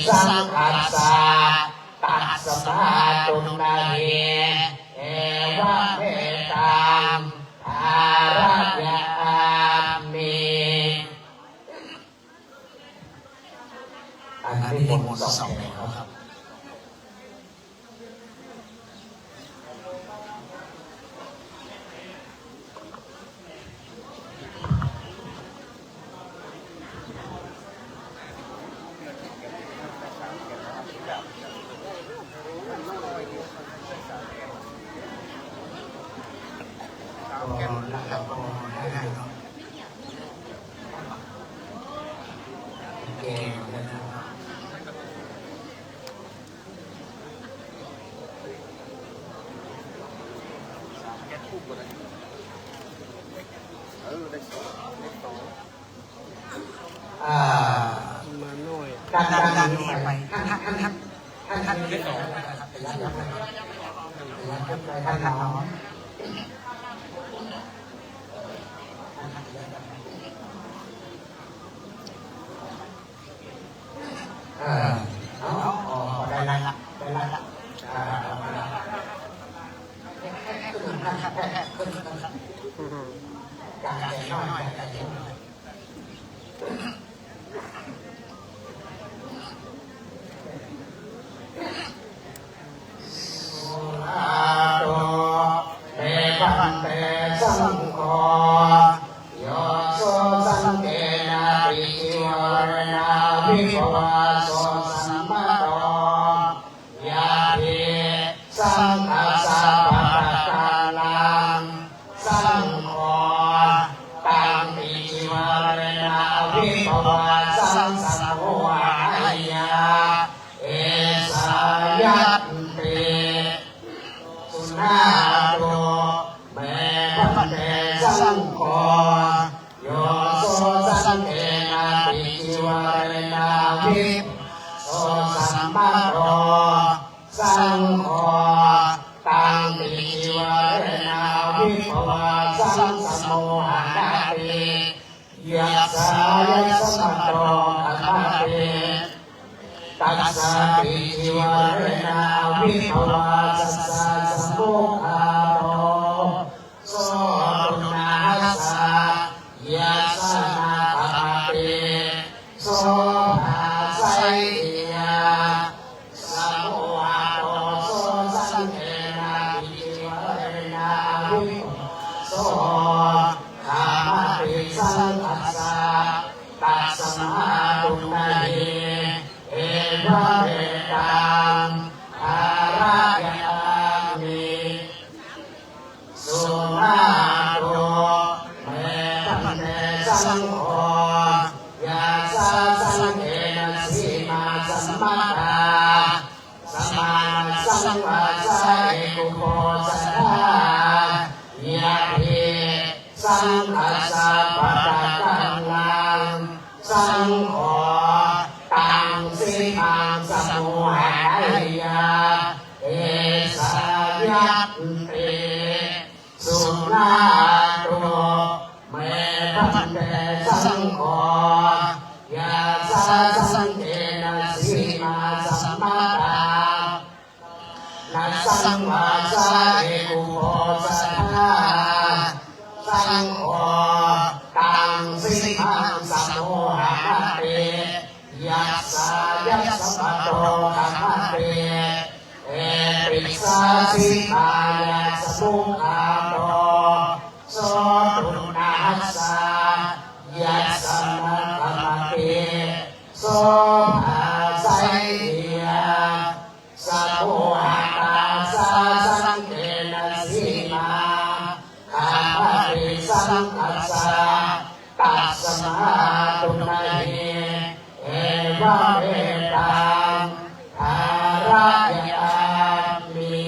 สังคัสสะตัสสมาตุนาเยเอวะเมตังอาราญามิอันนี้มนต์สองแถวครับมาหน่อย ด้านนี้ไปท่านที่สองท่านทำได้ละสังโฆโยโสสังเกนะปิจิวรณาภิภวะโสสัมมาโตยาภิสังฆัสสะปะทะกานังสังโฆตังปิจิวรณาภิภวะสังสัมโฆอายะเอสายัตติสุนาโตสังโฆโยโสสังเกนะปิจิวรณาภิโสสัมมาโตสังโฆตังปิจิวรณาภิภวะสังสมโมหะนาติยัสสายะสัมมาโตอะระหะเตตัสสะปิจิวรณาภิภวะสัสสะสัมโมหะโตโสตุนาสะยัสสะนาภะเตโสภาไสยะสัมโมหะโตโสสังเกนะปิจิวรณาภิโสธรรมติสังคัสสะตัสสมาตุนาเยเอวะเมตังอาราญามิสุนาโตเมตันเตสังโฆยาสาสังเกนะสีมาสัมมาตาสมาสังวาสะเอกุโภสัทธายะภิสังคัสสะปะทะกังลังสังโฆตังสิมังสมุหายะเอสายัตติสุนาโตเมตันเตสังโฆยาสาสังเกนะสีมาสัมมาตานัสสังวาสะเอกุโภสัทธาสังโฆตังสิมังสมุหะเตยัสสะยัสสะโตอะระหะเตเอปิสาสิกายะสมุขะโตโสตุนาสะยัสสะนะภะเตโสภาไสยะสัมโมหะตาสะสังเกนะสีมาข้าพเจ้าสังคัสสะตัสสมาตุนาเยเอวะเมตังอาราญามิ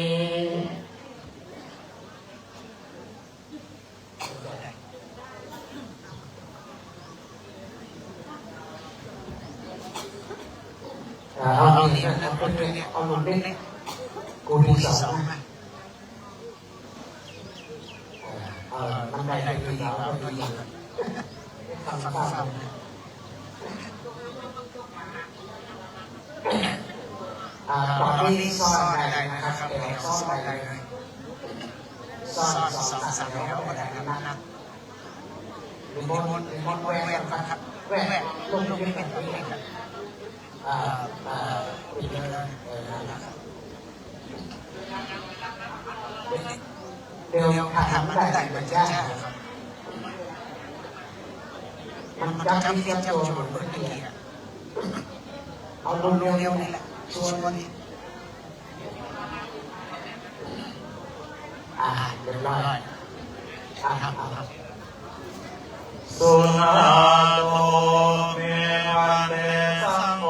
เอาหนุนนี่เอาหนุนนี่กูดีสองมันได้ดีแล้วก็ดีทำข้าว ตอนนี้ซ่อนได้นะครับเดี๋ยวซ่อนได้เลยซ่อนสองสัตว์แล้วก็ได้นะรีโมทแหวนครับแหวนลงที่เป็นตัวเองเดี๋ยวทำได้มันยากมันจะมีเตรียมตัวเหมือนกันเอาลงเร็วๆนี่แหละชวนวันนี้เรียบร้อยสุนาโตเมวันเตสังโฆ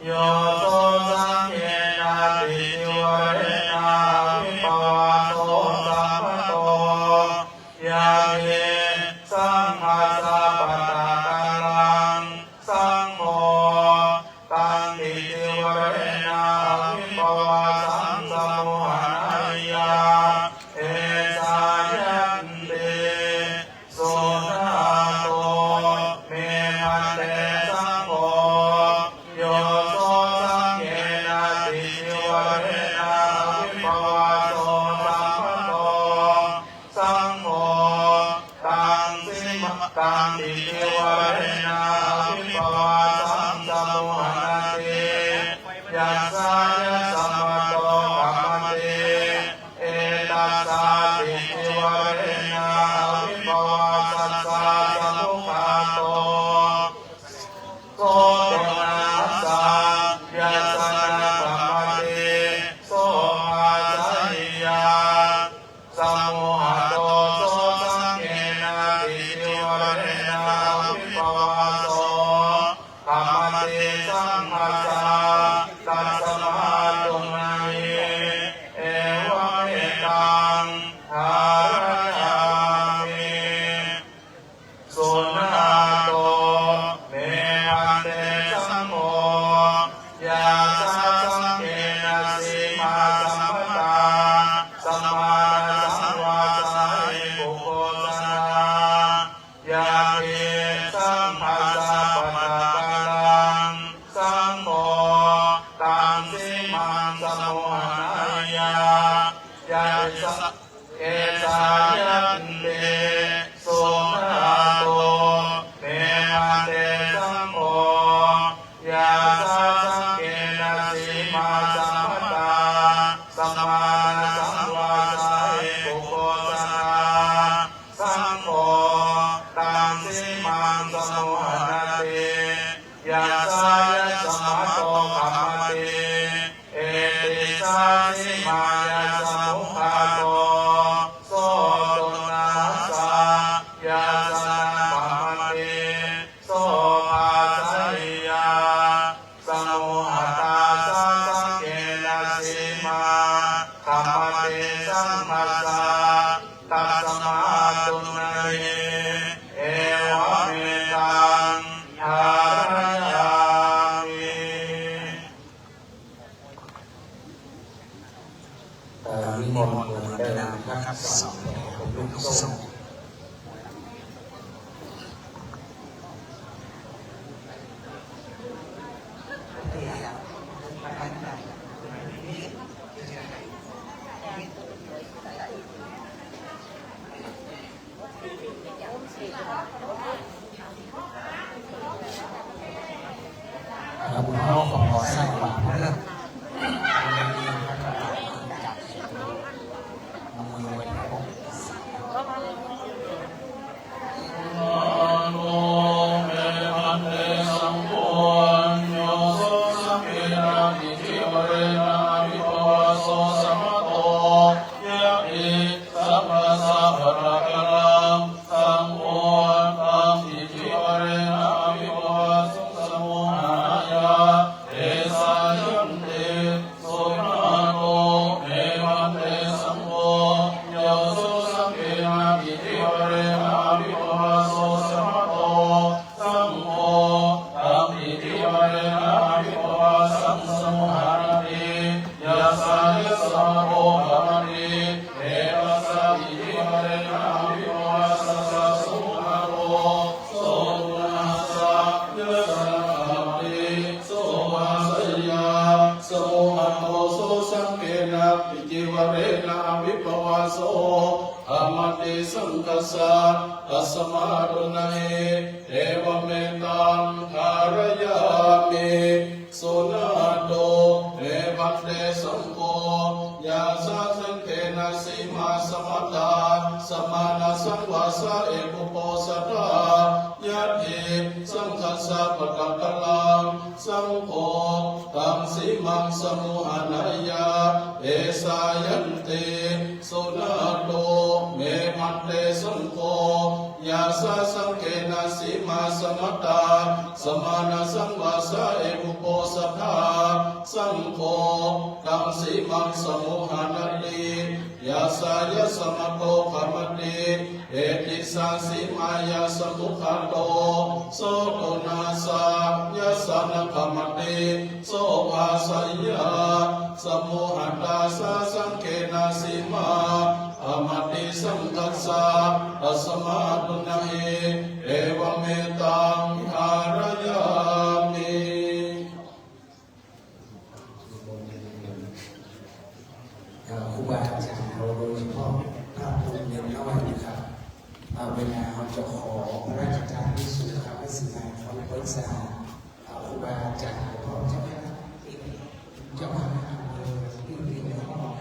โยโสสังเกนาติจิวเรนาวิปวาโสสัมปโตยาเยสังฆาสะปะตะกังลังสังโฆตังติจิวเรนาวิปวาสังสมุหานายาเอสายันเตสุนาโตเมมันเตสังโฆโยโสสังเกนาติจิวเรนาวิปวาโสสัมปโตสังโฆตังติจิวเรนาวิปวาสังสมุหนาติยัสสายะสัมปโตกัมมติเอตัสสะติจิวเรนาวิปวาสัสสะสมุขะโตโสโตนัสสะยัสสะนะกัมมติโสภาสัยยาสมุหะโตโสสังเกนาติจิวเรนาวิปวาโสกัมมติสัมภาสะตัสสมาตุนาเยเอวะเมตังหารยามิสุนาโตเมวันเตสังโฆยาสาสังเกนะสีมาสัมปตาสัมมาสังวาสายปุโกสนายาเกสัมภาสะปะตะกังลังสังโฆตังสีมังสมุหานายายาสะเอสายันเตสุนาโตเมมันเตสังโฆยาสาสังเกนะสีมาสัมปตาสัมมาสังวาสายปุโกสนาสังโฆตังสีมังสมุหนาติยัสสายะสัมมาโตกัมมติเอติสาสิมายะสมุขะโตโสโตนัสสะยัสสะนะกัมมติโสภาสัยยาสมุหะตาสังเกนะสีมากัมมติสัมภาสะตัสสมาตุนาเยเอวะเมตังหารยามินิมนต์เหมือนเดิมนะครับสองลูกส้มบุญเขาขอสร้างบาปเพิ่มเอสายันเต ปิจิวเรนะวิปวาโสธรรมติสังกัสสะตัสมารุณเหเทวเมตังคารยามิสุนาโตเอวัตเตสังโฆยาสาสังเขนะสีมาสมัตตาสมานาสังวาสะเอกุโปสัตตายะเอสังคัสสะปะกัปปะลังสังโฆตังสีมังสมุหานายาเอสายันเตสุนาโตเมมัตเตสังโฆยาสาสังเขนะสีมาสมัตตาสมานาสังวาสะเอกุโปสัทธาสังโฆตังสีมังสมุหานาติยาสายะสมโตภมติเอติสาสีมายาสมุขโตโสโตนาสายะสนภมติโสภาสยาสมุหัตตาสาสังเกนาสีมาภมติสังกัสสะตัสมาตุนะเหเอวเมตังคารยามิ ครูบาอาจารย์เราโดยเฉพาะพระภูมิเรียนน้อยนะครับเวลาเราจะขอพระราชทานที่สุขภาพสินาเขาปรึกษาครูบาอาจารย์เพราะเจ้าคณะเจ้าคณะที่เรียนในห้อง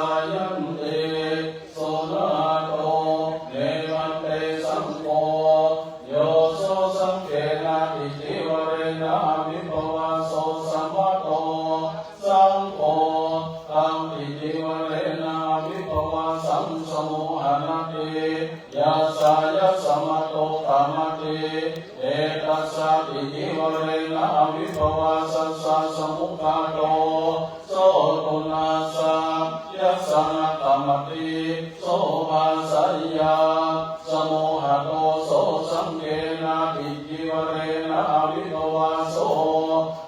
ายันเตโสนาโตเนวันเตสังโฆโยโสสังเกนะอิจิวเรนะวิภวะโสสัมมาโตสังโฆตังอิจิวเรนะวิภวะสังสมุหานาติยาสายะสัมมาโตกามติเอตัสสะอิจิวเรนะวิภวะสัสสะสมุขะโตโสตุนาสะยัสสะนะกามติโสภาสัยยาสมุหะโตโสสังเกนะอิจิวเรนะวิภวะโส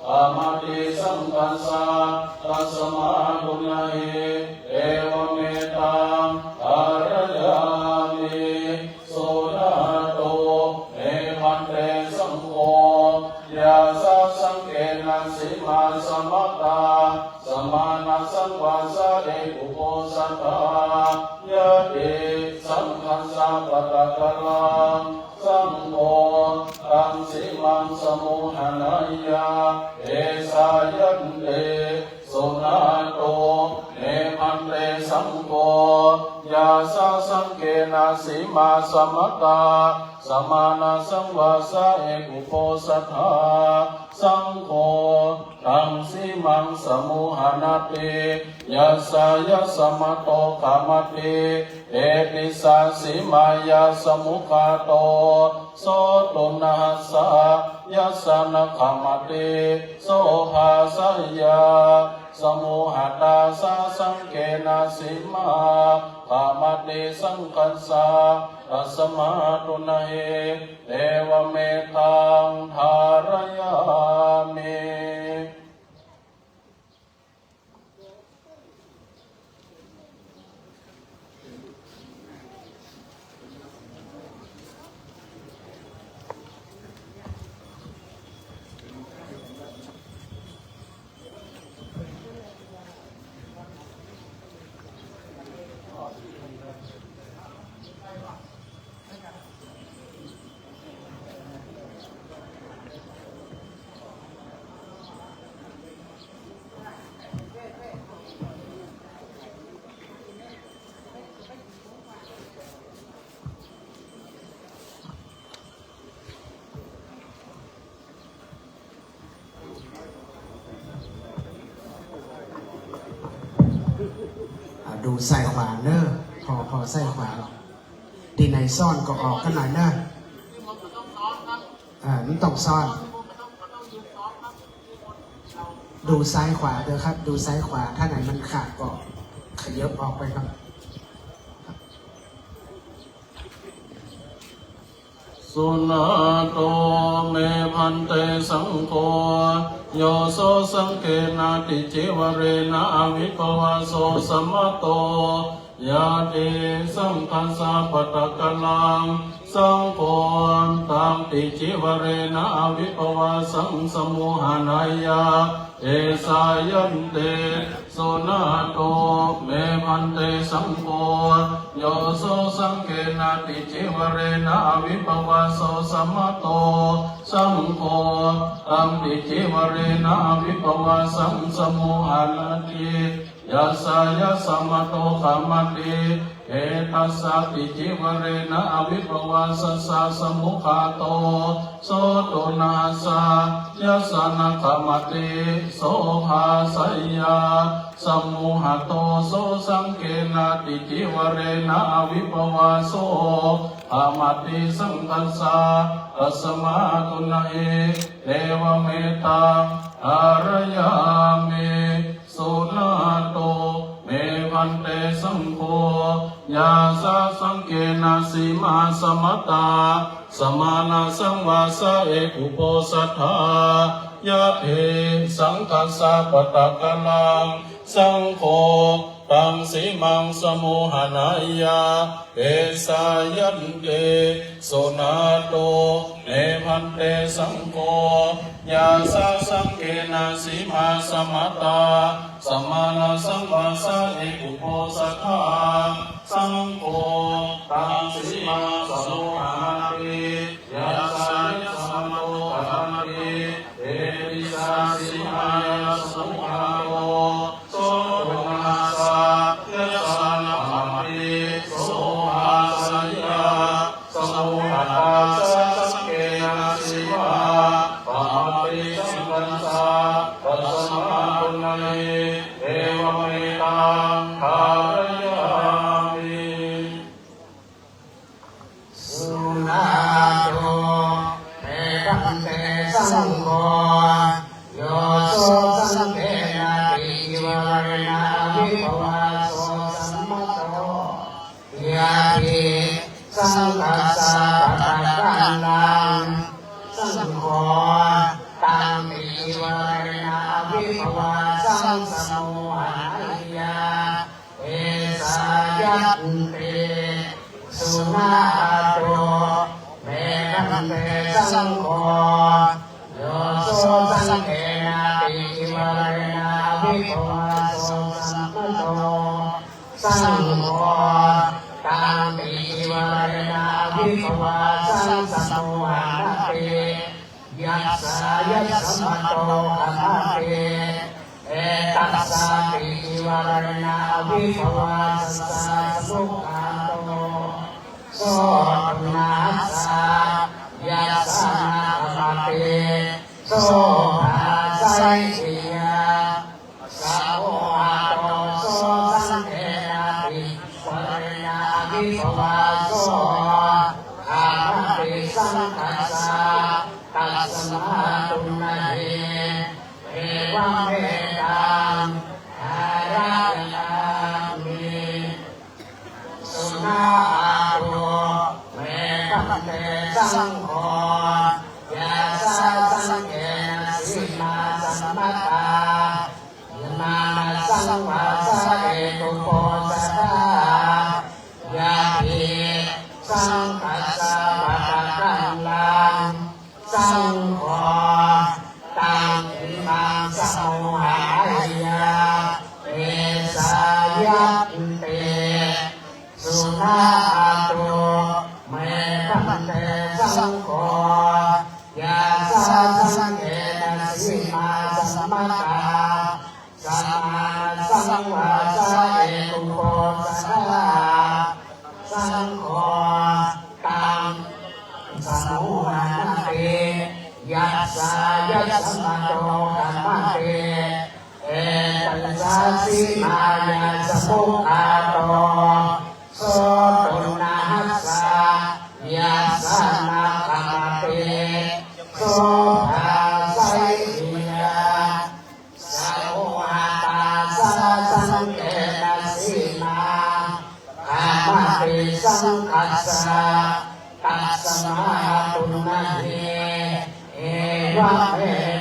กามติสังคัสสะตัสมาตุนะเอเอวเมตังอารยามิโสนาโตเมพันเตสังโฆยาสะสังเกนะสิมาสมัตตาสมานะสังวาสะเอกุโปสัตตายะเอสังคัสสะปะตะกะลังสังโฆตังสิมังสมุหานายาเอสายันเตโสนาโตเนมันเตสังโฆยาสะสังเกนะสิมาสมัตตาสมานะสังวาสะเอกุโปสัทธาสังโฆตังสิมังสมุหานาติยัสสายะสมะโตกามติเอติสาสิมายาสมุขะโตโสตุนะสะยัสสะนะกามติโสภาสัยยาสมุหตาสะสังเกนะสิมากามติสังคัสสะตัสมาตุนะเอเทวเมตังทารยามิ ดูใส่ขวาเนอะพอใส่ขวาตีไหนซ่อนก็ออกกันหน่อยเนอะมันต้องซ่อน ดูซ้ายขวาเด้อครับ ดูซ้ายขวาถ้าไหนมันขาดก็ขยับออกไปครับสุนาโตเมพันเตสังโฆโยโสสังเกนะติจิวเรนะอวิภวะโสสัมมโตยาติสังคัสสะปะตะกะลังสังโฆตังติจิวเรนะอวิภวะสังสมุหานายาเอสายันเตโสนาโตเมพันเตสังโฆโยโสสังเกนะติจิวเรนะอวิภวะโสสัมมโตสังโฆตังติจิวเรนะอวิภวะสังสมุหานาติยัสสายะสัมมโตกามติเอตัสสะติจิวเรนะอวิภวะสัสสะสมุขะโตโสตุนาสะยัสสะนะกามติโสภาสัยยาสมุหะโตโสสังเกนะติจิวเรนะอวิภวะโสอามติสังคัสสะตัสมาตุนะเอเทวเมตังอารยามิสุนาโตเมพันเตสังโฆยาสะสังเกนะสีมาสมัตตาสมานาสังวาสะเอกุโปสัทธายะเทสังคัสสะปะตะกะลังสังโฆตังสีมังสมุหานายาเอสายันเตโสนาโตเมพันเตสังโฆยาสะสังเกนะสีมาสมัตตาสมานาสังวาสะเอกุโปสัทธาสังโฆตังสีมังสมุหานาติยาสายะสัมโตกามติเอติสาสีมายะสมุหาโตโสตุนาสะยัส สังกัสสะปะทะนังสังโฆตังอิวะเรนะวิภวะสังสมุหายาเอสายัตติสุนาโตเมนันเตสังโฆโยโสสังเกนะติอิวะเรนะวิภวะโสสัมปโตสังโฆตังอิวะเรนะวิภวะสังสมุหายายัสสะยัสสะโตขะมะเตเอตัสสะติวะรณะวิภวะสัสสะสุขันโตโสนัสสะยัสสะนะขะมะเตโสภาสัยติยาสะโอหะโตโสสังเกนะติวะรณะวิภวะโสขะมะเตสังคัสสะตัสสะตุนะเทเอวังเมตังอาราธนามิสุนาโตเมตัมเตสังโฆยาสาสังเกนะสิมาสัมมาตายมานะสังวาสะเอตุโพสะทายาภิสังคัสสะปะทะกังลังสังโฆตังอิมังสมุหายาเอสายัตติสุนาโตเมตัมเตสังโฆยาสาสังเกนะสิมาสัมมาตาสัมมาสังวาสะเอตุโพสะทาสังโฆตังสมุหาเตยัสสะยัสสะโตขะมะเตเอตัสสะสิมายาสมุขาโตโสตุนัสสะยัสสะนะขะมะเตโสภาสัยติยาสะโอหะตาสะสังเกนะสิมาขะมะเตสังคัสสะตัสสะตุนะเทเอวะเม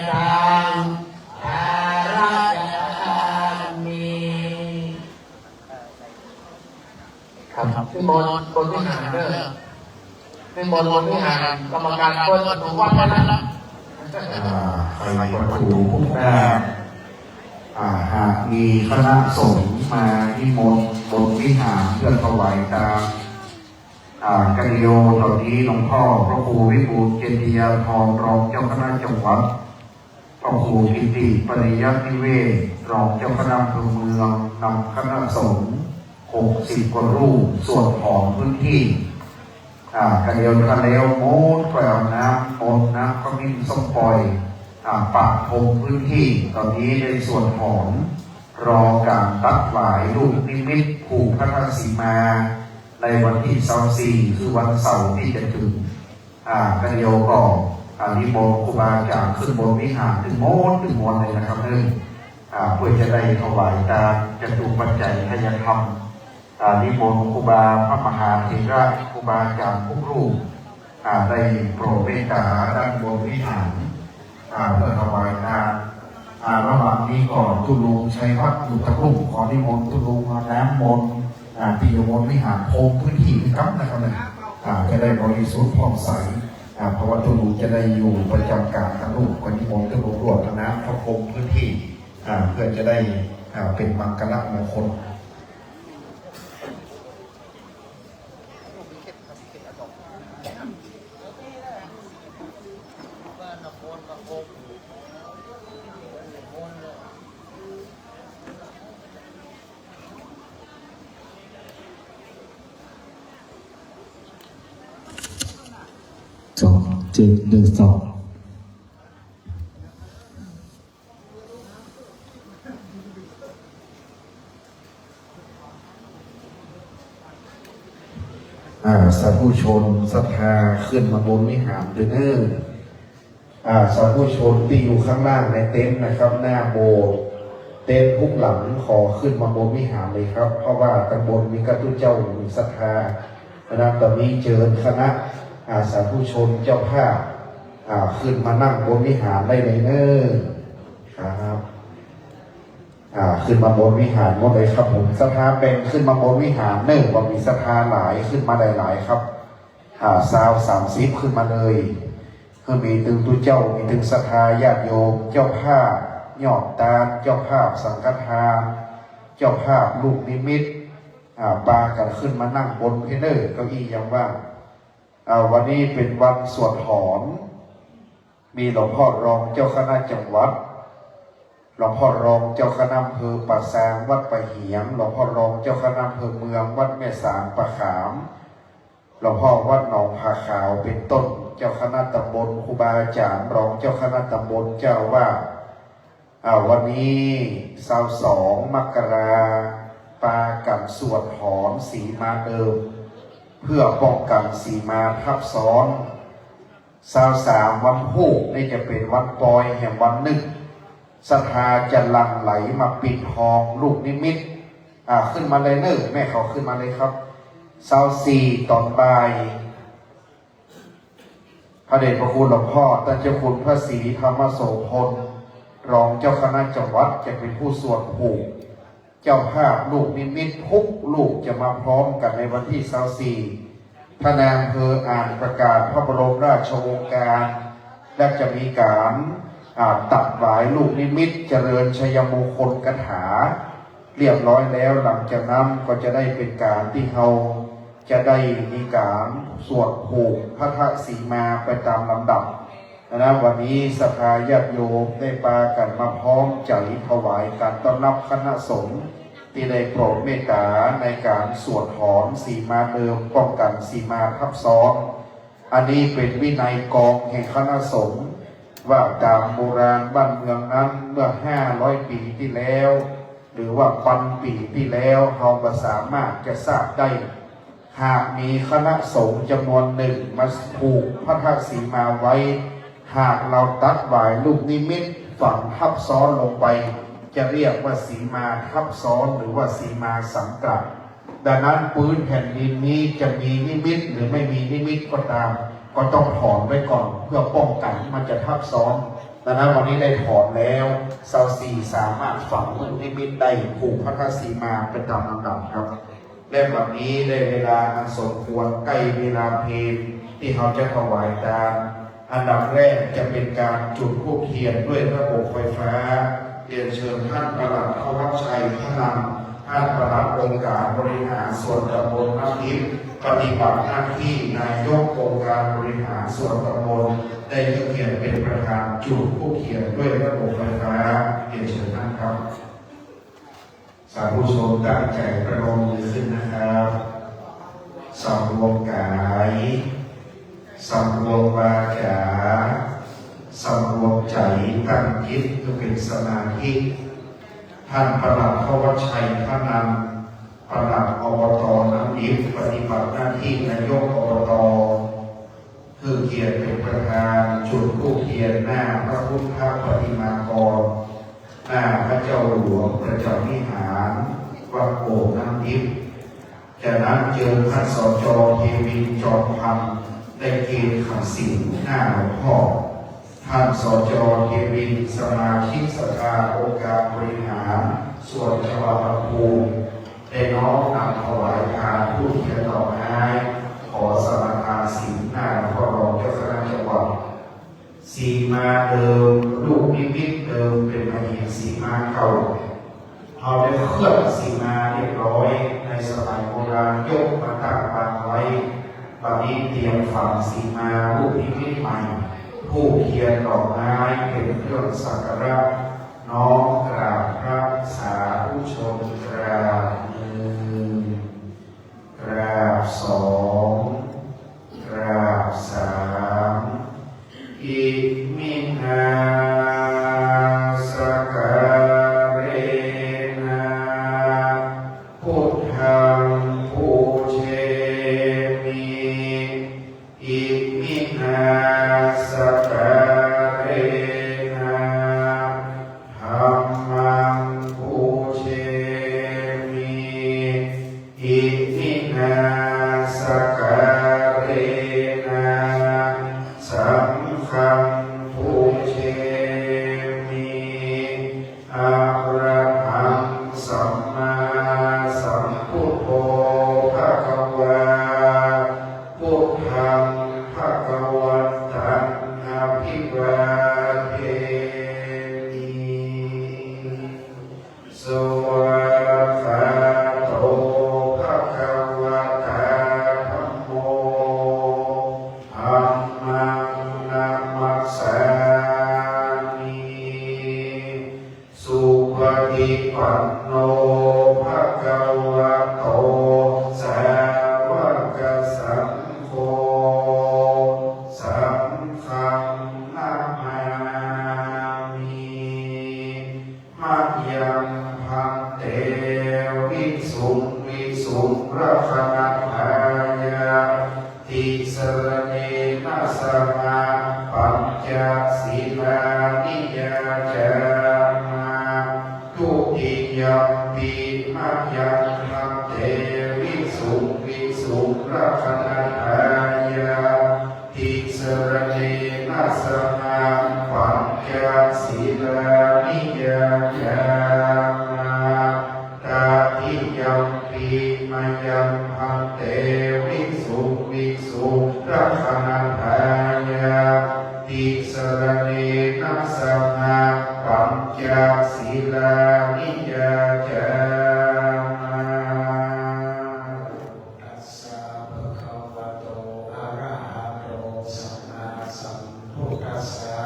ตังอาราธนามิ ครับนิมนต์คนที่หาเด้อนิมนต์คนที่หากรรมการคนถูกวัดไปแล้ว ใครประตูพุ่งหน้าหากมีคณะสงฆ์มานิมนต์บนวิหารเพื่อถวายตามกันโยตอนนี้หลวงพ่อพระครูวิบูลย์เจติยาทองรองเจ้าคณะจังหวัดพระครูกิติปริยัติเวศรองเจ้าคณะอำเภอเมืองนำคณะสงฆ์60 กว่ารูปส่วนของพื้นที่กันโยทะเลวโมดปล่อยเอาน้ำมนน้ำขมิ้นส้มปล่อยปะพรมพื้นที่ตอนนี้ในส่วนของรอการตัดหวายลูกนิมิตผูกพระธาตุสีมาในวันที่24คือวันเสาร์ที่จะถึงกันโยก็นิมนต์ครูบาอาจารย์ขึ้นบนวิหารถึงโมดเลยนะครับเพื่อจะได้ถวายตามจตุปัจจัยทายธรรมนิมนต์ครูบาพระมหาเถระครูบาอาจารย์ทุกรูปได้โปรดเมตตาด้านบนวิหารเพื่อถวายทานระหว่างนี้ก่อนทุลุงชัยวัฒน์อยู่ตะลุ่มขอนิมนต์ทุลุงน้ำมนต์ที่อยู่บนวิหารโพงพื้นที่นะครับจะได้บริสุทธิ์ผ่องใสเพราะว่าทุลุงจะได้อยู่ประจำการตะลุ่มคนนิมนต์ทุลุงรวดน้ำพระพรมพื้นที่เพื่อจะได้เป็นมังคลมงคล 2712สาธุชนศรัทธาขึ้นมาบนวิหารเด้อสาธุชนที่อยู่ข้างล่างในเต็นท์นะครับหน้าโบสถ์เต็นท์ทุกหลังขอขึ้นมาบนวิหารเลยครับเพราะว่าตำบลมีกระตุ้นเจ้ามีศรัทธา นะตอนนี้เชิญคณะสาธุชนเจ้าภาพขึ้นมานั่งบนวิหารได้เลยเนอครับขึ้นมาบนวิหารหมดเลยครับผมศรัทธาเป็นขึ้นมาบนวิหารเนื่องว่ามีศรัทธาหลายขึ้นมาหลายๆครับ30ขึ้นมาเลยคือมีตึงตุเจ้ามีตึงศรัทธาญาติโยมเจ้าภาพยอดตาลเจ้าภาพสังฆทานเจ้าภาพลูกนิมิตปากันขึ้นมานั่งบนเพเนอร์เก้าอี้ยังว่างวันนี้เป็นวันสวดถอนมีหลวงพ่อรองเจ้าคณะจังหวัดหลวงพ่อรองเจ้าคณะอำเภอป่าซางวัดป่าเหียงหลวงพ่อรองเจ้าคณะอำเภอเมืองวัดแม่สางป่าขามหลวงพ่อวัดหนองผาขาวเป็นต้นเจ้าคณะตำบลครูบาอาจารย์รองเจ้าคณะตำบลเจ้าว่าวันนี้22 มกราปากันสวดถอนสีมาเดิมเพื่อป้องกันสีมาทับซ้อน23 วันพุธนี่จะเป็นวันปอยแห่งวันหนึ่งศรัทธาจะหลั่งไหลมาปิดทองลูกนิมิตขึ้นมาเลยเนอะแม่เขาขึ้นมาเลยครับ24 ตอนบ่ายพระเดชพระคุณหลวงพ่อท่านเจ้าคุณพระศรีธรรมโสพลรองเจ้าคณะจังหวัดจะเป็นผู้สวดผูกเจ้าภาพลูกนิมิตทุกลูกจะมาพร้อมกันในวันที่24พระนางอำเภออ่านประกาศพระบรมราชโองการและจะมีการตัดหวายลูกนิมิตเจริญชัยมงคลคาถาเรียบร้อยแล้วหลังจากนั้นก็จะได้เป็นการที่เขาจะได้มีการสวดผูกพระธสีมาไปตามลำดับนะวันนี้ศรัทธาญาติโยมได้ปากันมาพร้อมใจถวายการต้อนรับคณะสงฆ์ที่ได้โปรดเมตตาในการสวดถอนสีมาเดิมป้องกันสีมาทับซ้อนอันนี้เป็นวินัยกองแห่งคณะสงฆ์ว่าตามโบราณบ้านเมืองนั้นเมื่อ500 ปีที่แล้วหรือว่า1,000 ปีที่แล้วเราก็สามารถจะทราบได้หากมีคณะสงฆ์จำนวนหนึ่งมาผูกพระธสีมาไว้หากเราตัดหวายลูกนิมิตฝังทับซ้อนลงไปจะเรียกว่าสีมาทับซ้อนหรือว่าสีมาสังกัดดังนั้นพื้นแผ่นดินนี้จะมีนิมิตหรือไม่มีนิมิตก็ตามก็ต้องถอนไว้ก่อนเพื่อป้องกันมันจะทับซ้อนดังนั้นวันนี้ได้ถอนแล้ว24สามารถฝังนิมิตได้ผูกพระธสีมาเป็นตามลำดับครับและวันนี้ได้เวลาอันสมควรใกล้เวลาเพลที่เขาจะถวายทานอันดับแรกจะเป็นการจุดธูปเทียนด้วยระบบไฟฟ้าเรียนเชิญท่านประหลัดเขารับชัยพระนำท่านประหลัดองค์การบริหารส่วนตำบลน้ำทิพย์ปฏิบัติหน้าที่นายกองค์การบริหารส่วนตำบลได้ขึ้นเขียนเป็นประธานจุดธูปเทียนด้วยระบบไฟฟ้าเรียนเชิญท่านครับสาธุชนตั้งใจประนมมือขึ้นนะครับสำรวมกายสำรวมวาจาสำรวมใจตั้งจิตเพื่อเป็นสมาธิท่านประหลัดเขาวัดชัยพระนำประหลัดอบตน้ำดิบปฏิบัติหน้าที่นายกอบตคือเกียรติเป็นประธานจุดธูปเทียนหน้าพระพุทธปฏิมากรหน้าพระเจ้าหลวงประจำวิหารวัดโป่งน้ำดิบจากนั้นเจอท่านสจ.เทวินจอมพันธ์ได้เกณฑ์ขันสิงหน้าหลวงพ่อท่านสจ.เทวินสมาชิกสภาองค์การบริหารส่วนจังหวัดลำพูนได้น้อมนำถวายทานผู้เทียนดอกไม้ขอสมาทานสิงหน้าหลวงพ่อรองเจ้าคณะจังหวัดสีมาเดิมลูกนิมิตเดิมเป็นมณีสีมาเก่าเอาได้เคลื่อนสีมาเรียบร้อยในสมัยโบราณยกมาตั้งวางไว้ตอนนี้เตรียมฝังสีมาลูกนิมิตใหม่ผู้เทียนดอกไม้เป็นเครื่องสักการะน้อมกราบพระสาธุชนกราบ1กราบ2กราบ3อิมินาสการเรนะพุทธังปูเชมิอิมินาสการเรนะธัมมังปูเชมิอิมินาสกา รักนันหายาติสรเนนะสมาปัญจศีลานิยาจามาทุติยัมปิมัจยังพันเตวิสุรักนันหายาติสรเนนะสมาปัญจศีลานิยาจามาตาติยัมปิมัจยังพันเตวิสุรักนันหายาติสรเนนะสมาปัญจศีลานิยาจามาตัสสะภะคะวะโตอะระหะโตสัมมาสัมพุทธัสสะ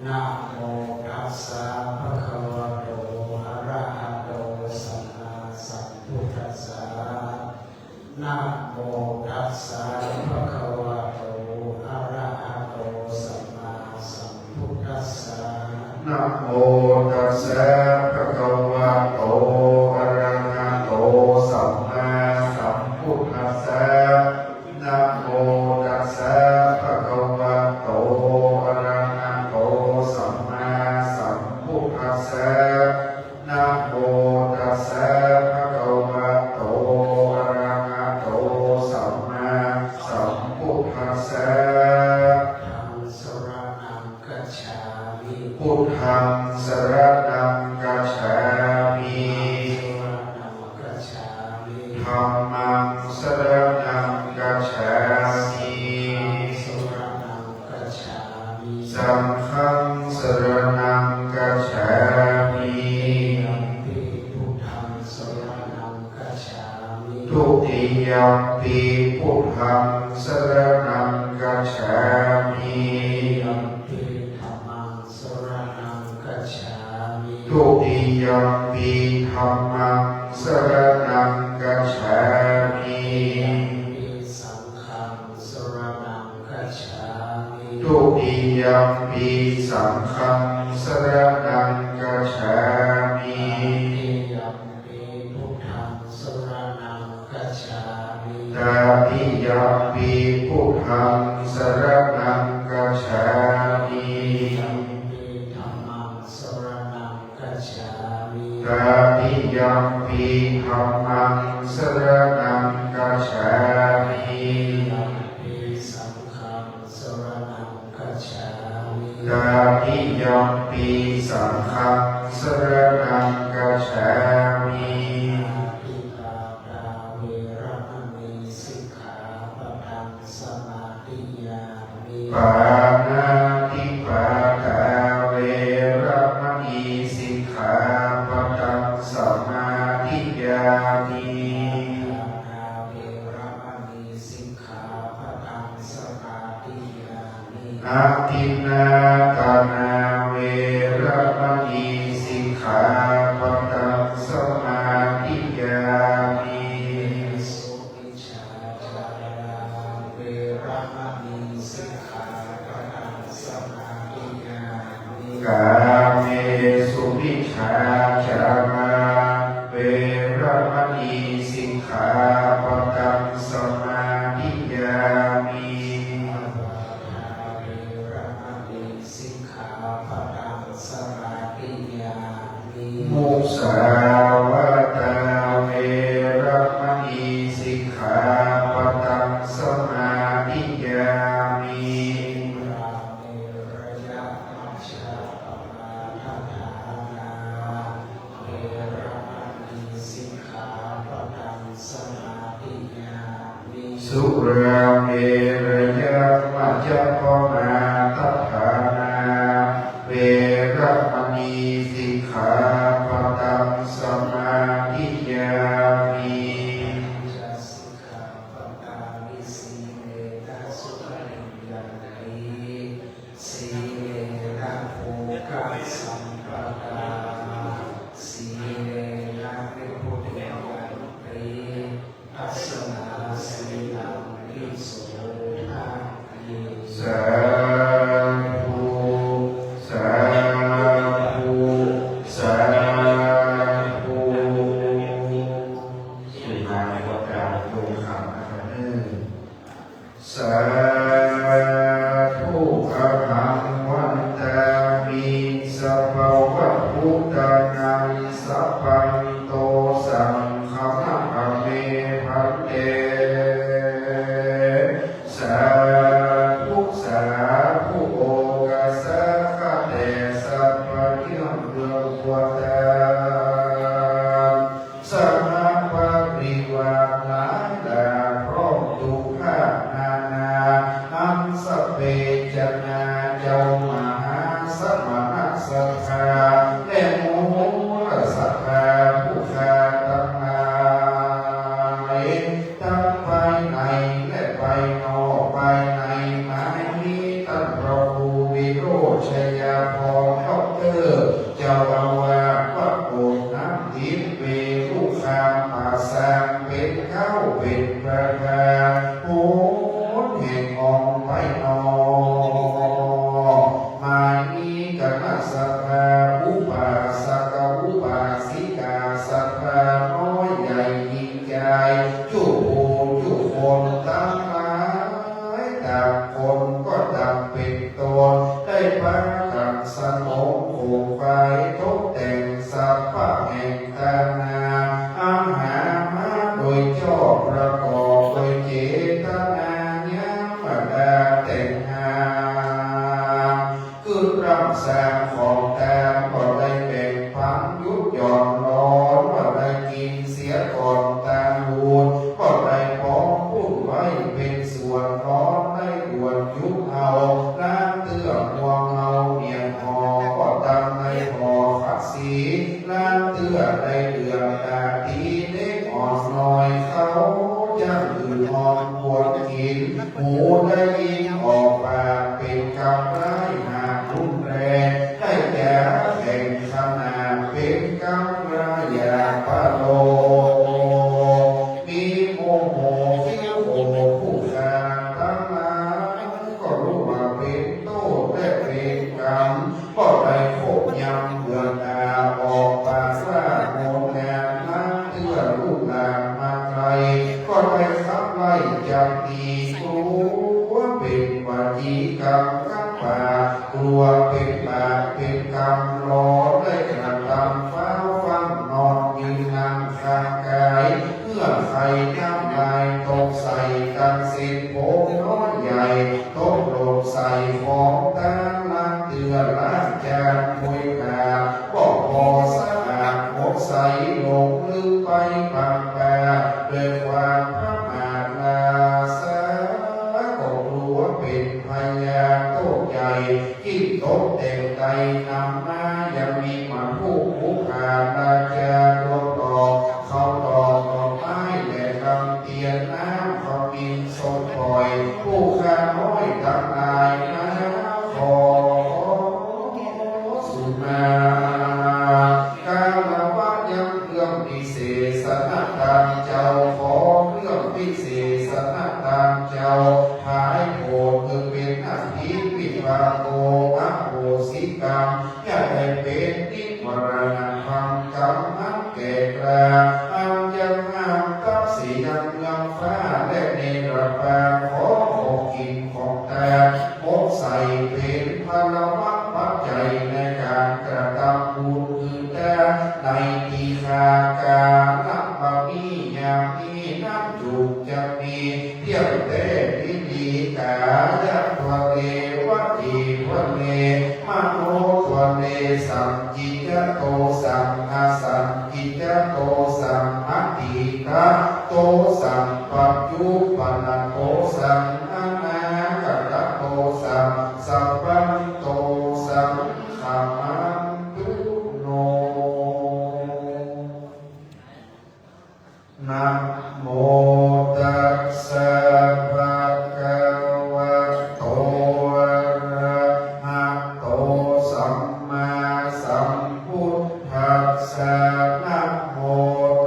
นะโมตัสสะภะคะวะโตอะระหะโตสัมมาสัมพุทธัสสะนะโมตัสสะภะคะวะโตอะระหะโตสัมมาสัมพุทธัสสะนะโมตัสสะภะคะวะโตอะระหะโตสัมมาสัมพุทธัสสะนะโมตัสสะภะคะวะโตอะระหะโตสัมมาสัมพุทธัสสะนะโมตัสสะภะคะวะโตอะระหะโตสัมมาสัมพุทธัสสะธังสรณังคัจฉามิ พุทธังสรณังกัจฉามิ คัจฉามิ ธัมมังสรณังกัจฉามิ สรณังคัจฉามิ สังฆังสรณังกัจฉามิ ปิพุทธังสรณังคัจฉามิ ทุติยัมปิพุทธังสรณังกัจฉามิ ยัมปิธัมมังสรณังคัจฉามิ ทุติยัมปิธัมมังสรณังกัจฉามิ ยัมปิสังฆังสรณังคัจฉามิ ทุติยัมปิสังฆังสรณังกัจฉามิ ยัมปิพุทธังสรณังคัจฉามิ ตาติยัมปิพุทธังสรณังกัจฉามิ ยัมปิธัมมังสรณังคัจฉามิ ตาติยัมปิธัมมังสรณังกัจฉามิ ยัมปิสังฆังสรณังคัจฉามิ ตาติยัมปิสังฆังสรณังกัจฉามิ ปิตาตาเวระมณีสิกขาปะทังสมาธิยามิ ปานาติปาตาเวระมณีสิกขาปะทังสมาธิยามิ ตาเวระมณีสิกขาปะทังสมาธิยามิ อาทินนาตานาเวระมณีสิกขาปะทังสมาธิยามิ สุวิชาจาราเวระมณีสิกขาปะทังสมาธิยามิ กาเมสุมิชาจาราเวระมณีสิกขาปะทังสมาธิยามิ เวระมณีสิกขาปะทังสมาธิยามิ มุสาวาตาเวระมณีสิกขาปะทังสมาธิยามิ ราเมระยะมัชฌะปมาทัฏฐานาเวระมณีสิกขาปะทังสมาธิยามิ สุราเมระยะมัจจปมาทัฏฐานาเวระมณีสิกขาปะทังสมาธิยามิ จัสสิกขาปะตามิสีเลนะสุขลิงยันติสีเลนะโภคะสัมปทาสีเลนะวิพุทธิยันติทัสสนาสีลังวิโสทามิ สาธุสาธุสาธุสุมาวัตตา การโยคะนะครับสาธุอะหังวันตามิสัพพะวะพุทธานังสัพพันโตสังฆังอะเมพันเตสาธุสาธุโอกาสะกะเตสัพพะทิยมเรืองวตาสัมมาปริวาราดาพร้อมทุกขนานาอันสเปจนาเจ้ามหาสมณสัทธาและมูลสัทธาผู้ขาทั้งหลายทั้งภายในและภายนอกภายในหมายนี้ท่านพระครูวิโรจน์ชัยพรด็อกเตอร์เจ้าอาวาสวัดโบสถ์น้ำทิพย์เวรุคามป่าสางเป็นเข้าเป็นประธานโหนแห่งองค์ไปนอกมานี้คณะสัทธาอุบาสกอุบาสิกาสัทธาน้อยใหญ่ยิ่งใหญ่จุจุคนตั้งหลายต่างคนก็ต่างเป็นตนได้พากันสนองโคมไฟตกแต่งสัพพะแห่งตานาอาหารมาโดยชอบประกอบโดยเจตนาญาณดาแต่งหาคือรำสร้างของตามก็ได้แบ่งปันยุบหย่อนร้อนก็ได้กินเสียก่อนตามรูนก็ได้พร้อมพูดไว้เป็นส่วนร้อนได้ด่วนยุบเอาล้างเตือนห่วงเอาเนียงหอก็ตามในหอขัดสีล้างเตือนได้เดือดตาทีเล็กอ่อนน้อยเขาจะอื่นอ่อนปวดกินหูได้ยินออกปากเป็นคำร้ายหารุนแรงได้แก่แห่งขนาดเป็นกำราอยาปะโลมีโมโหคิ้วโหผู้ขาทั้งหลายก็รู้ว่าเป็นโทษและเป็นกรรมก็ได้พบยำเบื่อหน่ายออกปากว่าโมแลน้ำเพื่อลูกหลานมาไกลก็ได้ขับไล่จับตีกลัวเป็นวาจีกรรมขับป่ากลัวเป็นบาปเป็นกรรมรอได้กระทำเฝ้าฟังนอนยืนนั่งข้างกายเพื่อใครน้ำลายตกใส่กันสิบโผน้อยใหญ่ตกโลงใส่ของตาล้างเตือนล้างจานคุยขาบอกพอสะอาดหมดใสลงลืมไปบางแปรด้วยความพระมาลาสาก็รู้ว่าเป็นพยาโตใหญ่ที่ตกเต็มใจนำมายังมีมาผู้ผู้ขาราชาดวงดอกเขาดอกดอกไม้และลำเตียนน้ำเขามีสดปล่อยผู้ขาน้อยทั้งหลายนะขอสุนากาลวะยังเรื่องพิเศษสนตังเจ้าขอเรื่องพิเศษสนตังเจ้าหายโกรธคือเป็นอภิวิภาโกอโหสิกรรมอย่าได้เป็นนิวรณธรรมกรรมอันแก่กล้าอันยังงามตับสียังเมืองฟ้าและเนรปาขอของกินของตาหมดใส่เป็นพลวัตปัจจัยในการกระทำบุญคือแต่ในทีฆากาลับปะมีอย่างนี้น้ำจุกจะมีเที่ยวแต่พิธีกายัตวเรวัจีวเรมโนทวเรสัมจิตโตสัมอาสัมจิตโตสัมอติกะโตสัมปัจจุปันโตสัมอนาคตโตสัมสัพพันโตสัมขมันตุโนนะโมตัสสะภะคะวะโตอะระหะโตสัมมาสัมพุทธัสสะนะโม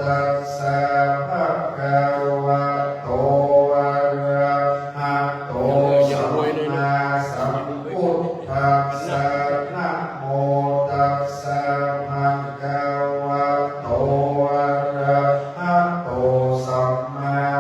ตัสสะภะคะวะโตอะระหะโตสัมมาสัมพุทธัสสะนะโมตัสสะภะคะวะโตอะระหะโตสัมมา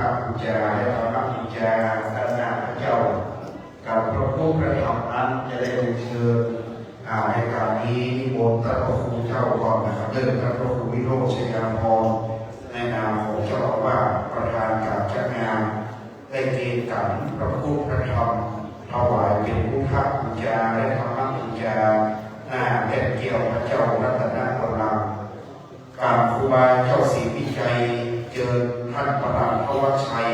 าบูชาและธรรมบูชาด้านหน้าพระเจ้ากับพระพุทธพระธรรมนั้นจะได้เชิญในการนี้นิมนต์พระครูเจ้าก่อนนะครับเริ่มพระครูวิโรจน์ชัยพรในนามของเจ้าอาวาสประธานการจัดงานได้เกณฑ์กันพระพุทธพระธรรมถวายเป็นพุทธบูชาและธรรมบูชาหน้าแผ่นเกี่ยวพระเจ้ารัตนกำลังการครูบาเจ้าศรีวิชัยเจริญท่านประหลัดพระวัชชัย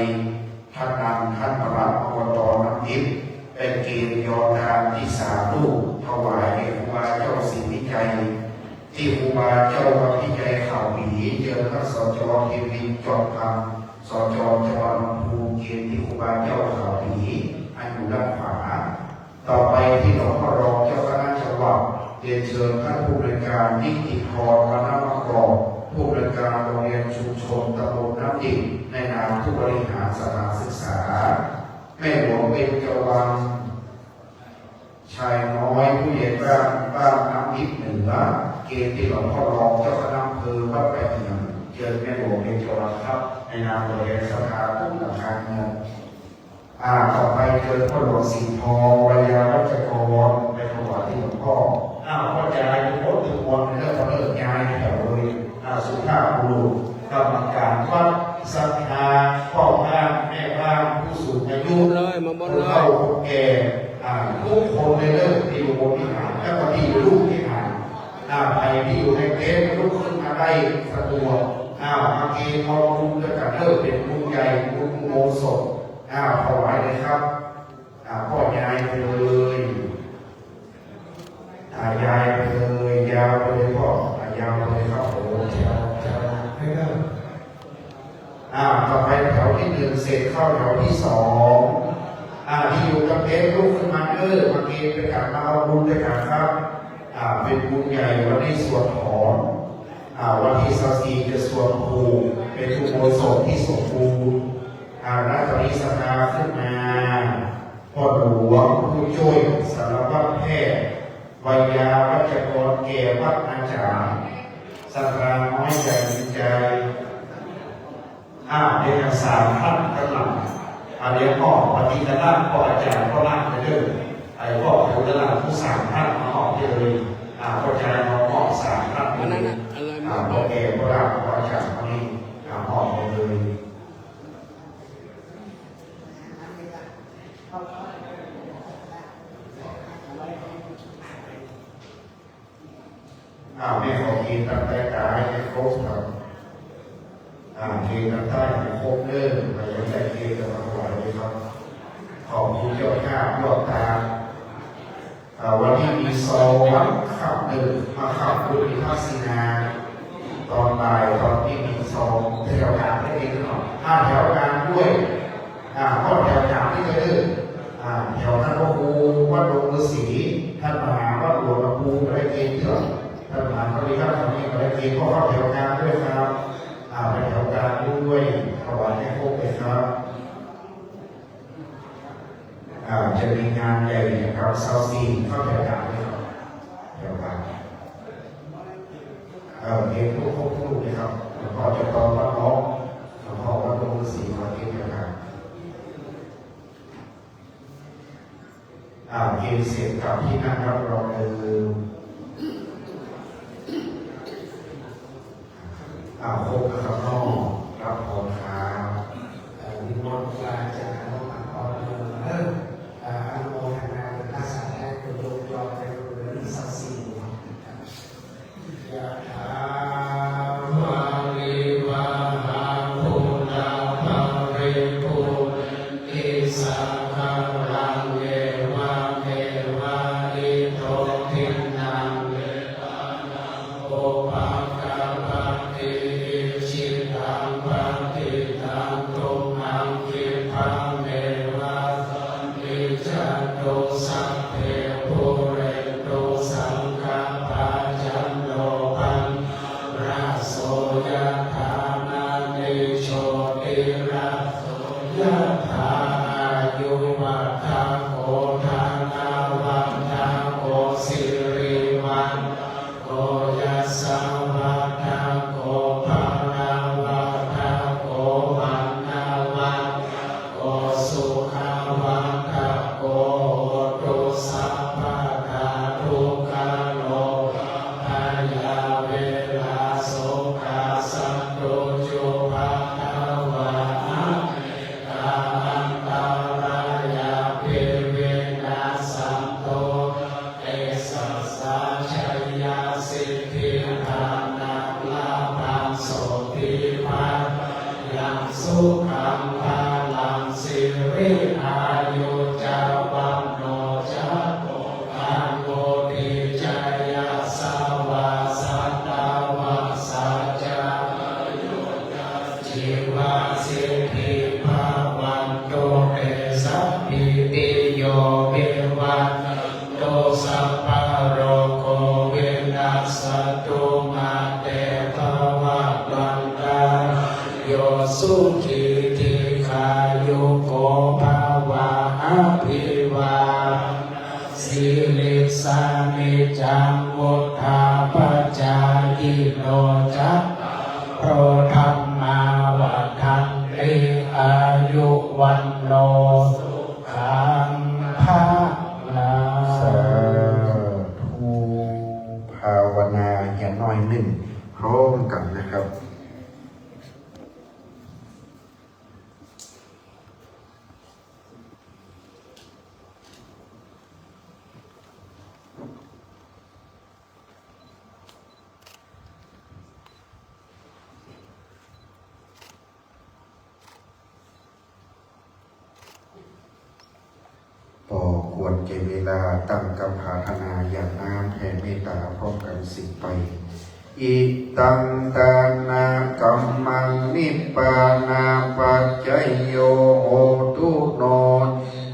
ท่านนำท่านประหลัดอบตน้ำทิพย์เป็นเกณฑ์ยอทานที่3 ลูกถวายแด่ครูบาเจ้าศรีวิชัยที่ครูบาเจ้าวัดพิชัยข่าวหมีเจริญท่านสจเทวินจอมคำสจจังหวัดลำพูนเกณฑ์ที่ครูบาเจ้าข่าวหมีอันอยู่ด้านขวาต่อไปที่หลวงพ่อรองเจ้าคณะจังหวัดเรียนเชิญท่านผู้บริการนิติพรวรรณมังกรผู้บริการโรงเรียนชุมชนตำบลน้ำดิบในนามผู้บริหารสถานศึกษาแม่หลวงเบญจวรรณชายน้อยผู้ใหญ่บ้านน้ำดิบเหนือเกณฑ์ที่หลวงพ่อรองเจ้าคณะอำเภอวัดแปะเหียงเชิญแม่หลวงเบญจวรรณครับในนามโรงเรียนสถานผู้หลักการเงินต่อไปเชิญพ่อหลวงสิงห์ทองวิยาวัชกรไปถวายที่หลวงพ่อพ่อใจทุกคนทุกคนเรื่องเลิกงานแถวเลยสุภาพบุรุษกรรมการวัดศรัทธาพ่อบ้านแม่บ้านผู้สูงอายุผู้เฒ่าผู้แก่ทุกคนในเรื่องที่อยู่บนวิหารและก็ที่อยู่ลูกวิหารไปที่อยู่ในเต็นท์ลุกขึ้นมาได้สะดวกบางทีพอบุญจะกระเทิบเป็นบุญใหญ่บุญโมสดถวายเลยครับพ่อยายไปเลยยายไปเลยยาวไปเลยพ่อยาวไปเลยครับโอ้แถวให้เริ่มต่อไปแถวที่1เสร็จเข้าแถวที่2ที่อยู่กับเต็นท์ลุกขึ้นมาบางทีเป็นการมาเอาบุญด้วยกันครับเป็นบุญใหญ่วันนี้สวดถอนวันที่24จะสวดภูเป็นอุโบสถที่สมบูรณ์และตอนนี้สภาขึ้นมาพ่อหลวงผู้ช่วยสารวัตรแพทย์วิยาวัชกรแก่วัดอาจารย์สภาน้อยใจใจเด็ก3 ท่านกำลังเดี๋ยวพ่อปฏิบัติด้านพ่ออาจารย์พ่อล่างไปเรื่อยพ่อแถวด้านผู้3 ท่านมาออกที่เลยพ่ออาจารย์มาออก3 ท่านพ่อแก่พ่อล่างพ่ออาจารย์คนนี้ออกเลยแม่ขอกินตั้งแต่กายให้ครบครับกินตั้งแต่ให้ครบไปยังได้กินกันมาหลายเลยครับขอบคุณเจ้าข้ายอดตาวันนี้มีซองวัดขับมาขับบุญทัศนาตอนบ่ายตอนที่มีซองแถวกลางได้เองหน่อยแถวกลางด้วยเพราะแถวกลางที่จะเดินแถวท่านพระครูวัดหลวงฤาษีท่านมหาวัดหลวงลำพูนได้เองเถอะท่านมหาปริยัติท่านนี้ได้เองก็เข้าแถวกลางด้วยครับไปแถวกลางด้วยถวายให้ครบเลยครับจะมีงานใหญ่ครับเซาซีเข้าแถวกลางด้วยครับแถวกลางเองทุกเลยครับหลวงพ่อจะต้องวัดน้องหลวงพ่อวัดหลวงฤาษีมาเองแถวกลางเกณฑ์เสร็จกับที่นั่งรับรองครบนะครับน้องรับพรครับนิมนต์ครูบาอาจารย์น้องมาพรอนุโมทนาเป็นภาษาแรกคือโยมยอมในเรื่องที่ศักดิ์สิทธิ์ยะถาวาริวะหาภูนาภริภูติสังฆรังเยวะเมวะอิโตทินังเวทานังโอภะคะปะติชิตังปะติตังตุมังคิปะเมวะสันติจันโตสัพเพปุเรโตสังฆปะจันโนปันราโสยถานานิโชติราโสยถาอายุวัฏโกธานาวัฏโกสิริวันโกยัสสะวัฏโกภะนาวัฏโกวันนาวั สุขังภาลังสิริอายุจาวันโนจะโกอาโกติจายาสาวาสัตตาวาสัจจาจิวาสิทธิภาวันโตเตสัพพิติโยวิวัตโตสัพพะโรโควินัสสตุมาเตภวัตวันตายโยสุขิติขายุโกภาวะอภิวาสิริสานิจังวุฒาปัจจายิโนจักโพธรรมาวัฏันติอายุวันโนสุขังภาลัง สาธุภาวนาอย่างน้อยหนึ่งพร้อมกันนะครับต่อควรเก็บเวลาตั้งกรรมภาธนาอย่างน้ำแผ่เมตตาพร้อมกันสิไปอิตังตานากัมมังนิปปานาปัจจยโยโหตุโน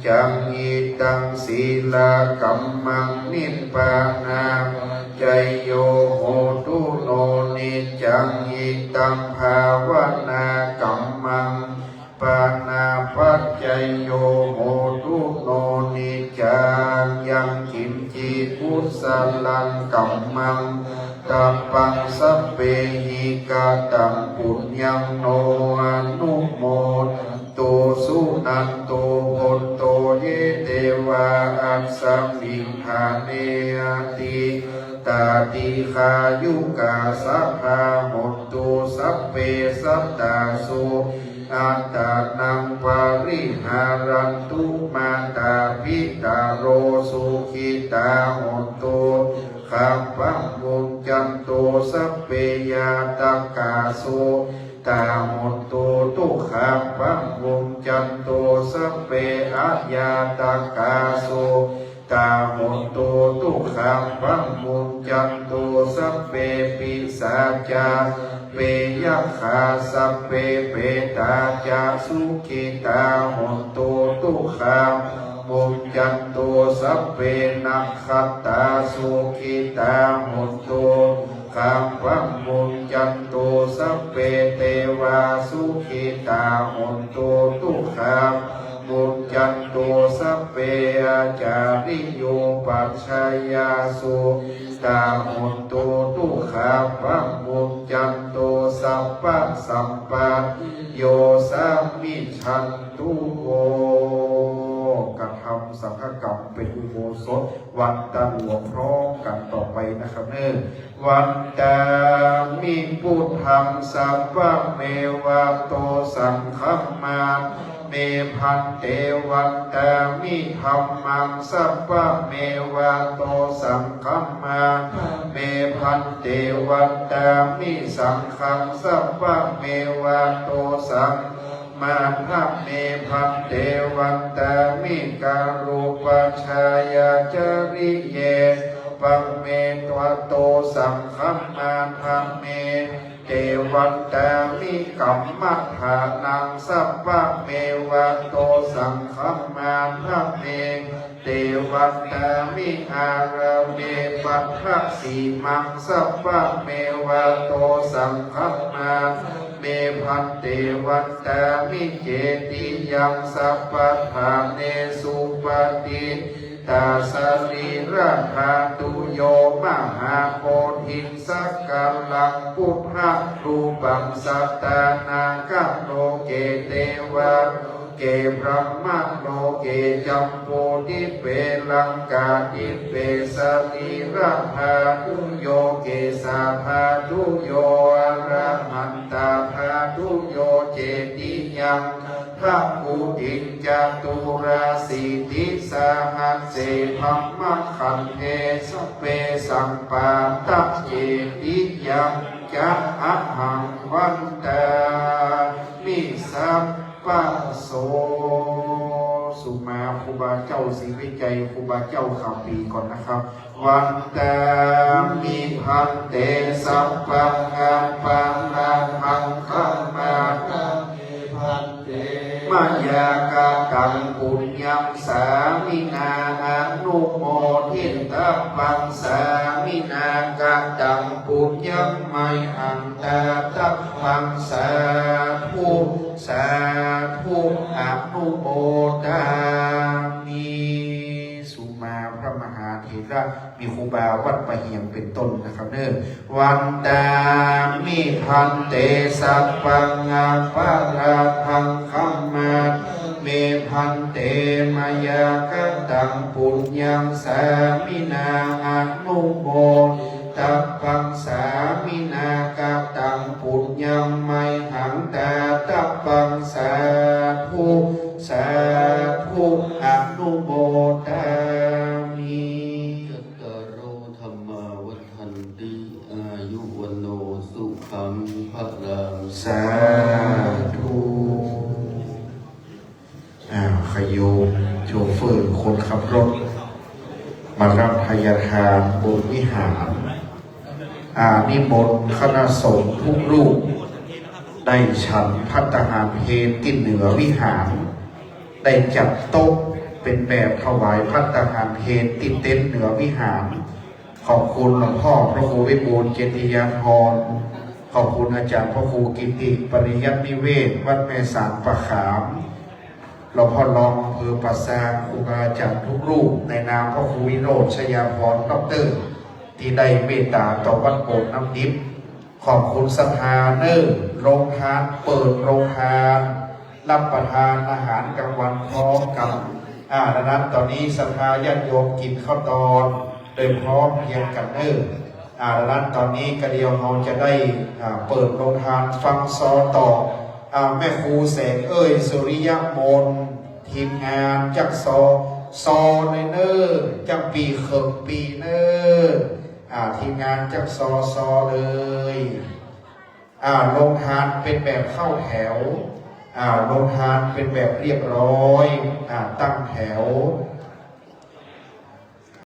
จังอิตังศีลากัมมังนิปปานาปัจจยโยโหตุโนนิจังอิตังภาวนากัมมังปานาปัจจยโยโหตุโนนิจังยังกิมจิกุสลังกัมมังตัปปังสัพเพหิกาตังปุญญังโนอนุโมตุสุนันโตโหนโตเยเตวาอัสสัมมิหาเนติตาติขายุกาสัพพาหนตุสัพเพสัตตาสุอัตตานังปาริหารันตุมาตาปิตาโรสุขิตาหนตุขับปังมุญจันโตสัพเพยาตากาโสตาหนตุตุขับปังมุญจันโตสัพเพอะยาตากาโสตาหนตุตุขับปังมุญจันโตสัพเพปิสาจาเปยัคขาสัพเพเปตาจาสุขิตาหนตุตุขับมุญจันโตสัพเพนักขัตตาสุขิตาหนตุขับปังมุญจันโตสัพเพเทวาสุขิตาหนตุตุขับมุญจันโตสัพเพอาจาริโยปัจฉายาสุตาหนตุตุขับปังมุญจันโตสัพพะสัมปันโยสัมมิชันตุโกกระทำสังฆกรรมเป็นอุโบสถวันตะหลวงพร้อมกันต่อไปนะครับวันตามิพุทธังสัพพะเมวะโตสังฆมาเมพันเตวันตามิธัมมังสัพพะเมวะโตสังฆมาเมพันเตวันตามิสังฆังสัพพะเมวะโตสังมาทัพเมพันเตวันตามิการุปัชายาจริเยปังเมตวโตสังฆมาทัพเมเทวันตามิกัมมัฏฐานังสัพพะเมวะโตสังฆมาทัพเมเทวันตามิอาระเมปัฏฐสีมังสัพพะเมวะโตสังฆมาเมพันเตวันตามิเจติยังสัพพะทาเนสุปฏิตาสรีราธาตุโยมหาโพธิสักกลังพุทธะรูปังสัตตานาคัมโลเกเทวะเกพระมะโลเกจัมโพธิเปลังกาทิเปสรีราธาตุโยเกสาภาตุโยอรหันตาภาตุโยเจติยังพระภูติจตุราสีติสาหัสเสพัมมะขันเทสเปสังปาตัจเจติยัง จะอะหังวันตามิสัพพะโสสุมาครูบาเจ้าศรีวิจัยครูบาเจ้าข่าวปีก่อนนะครับวันตามิพันเตสัพพังอาปังอาหังคัมมาพันเต มายากาตังปุญญังสามินาอนุโมทิตาปังสามินากาตังปุญญังไมหังตาตัปังสาธุสาธุอนุโมทามิสุมาพระมหาเถระมีครูบาวัดประเฮียงเป็นต้นนะครับเน้อวันตามิพันเตสัพพังอาปาราทังคัมมาเมพันเตมายากตังปุญญังสามินาอนุโมตัพพังสามินากาตังปุญญังไมหังตาตัพพังสาธุสาธุอนุโมทามิ ยัตตาโรธรรมาวัฏันติอายุวันโนสุขังพลัง สาธุขยโยโชเฟอร์คนขับรถมารับพยาทานบนวิหารนิมนต์คณะสงฆ์ทุกรูปได้ฉันภัตตาหารเพลที่เหนือวิหารได้จัดโต๊ะเป็นแบบถวายภัตตาหารเพลที่เต็นท์เหนือวิหารขอบคุณหลวงพ่อพระครูวิบูลย์เจติยาภรณ์ขอบคุณอาจารย์พระครูกิติปริยัตินิเวศวัดแม่สารประขามหลวงพ่อรองอำเภอปราสาทครูบาอาจารย์ทุกรูปในนามพระครูวิโรจน์ชยาภรณ์ดอกเตอร์ที่ได้เมตตาต่อวัดโป่งน้ำดิบขอบคุณสภาเนอร์โรงทานเปิดโรงทานรับประทานอาหารกลางวันพร้อมกันดังนั้นตอนนี้สภาญาติโยมกินข้าวตอนโดยพร้อมเพียงกันเนอร์ดังนั้นตอนนี้กระเดียวเราจะได้เปิดโรงทานฟังซอต่อแม่ครูแสงเอ้ยสุริยมนทีมงานจักซอในเนอร์จักปีเขิงปีเนอร์ทีมงานจักซอเลยโรงทานเป็นแบบเข้าแถวโรงทานเป็นแบบเรียบร้อยตั้งแถว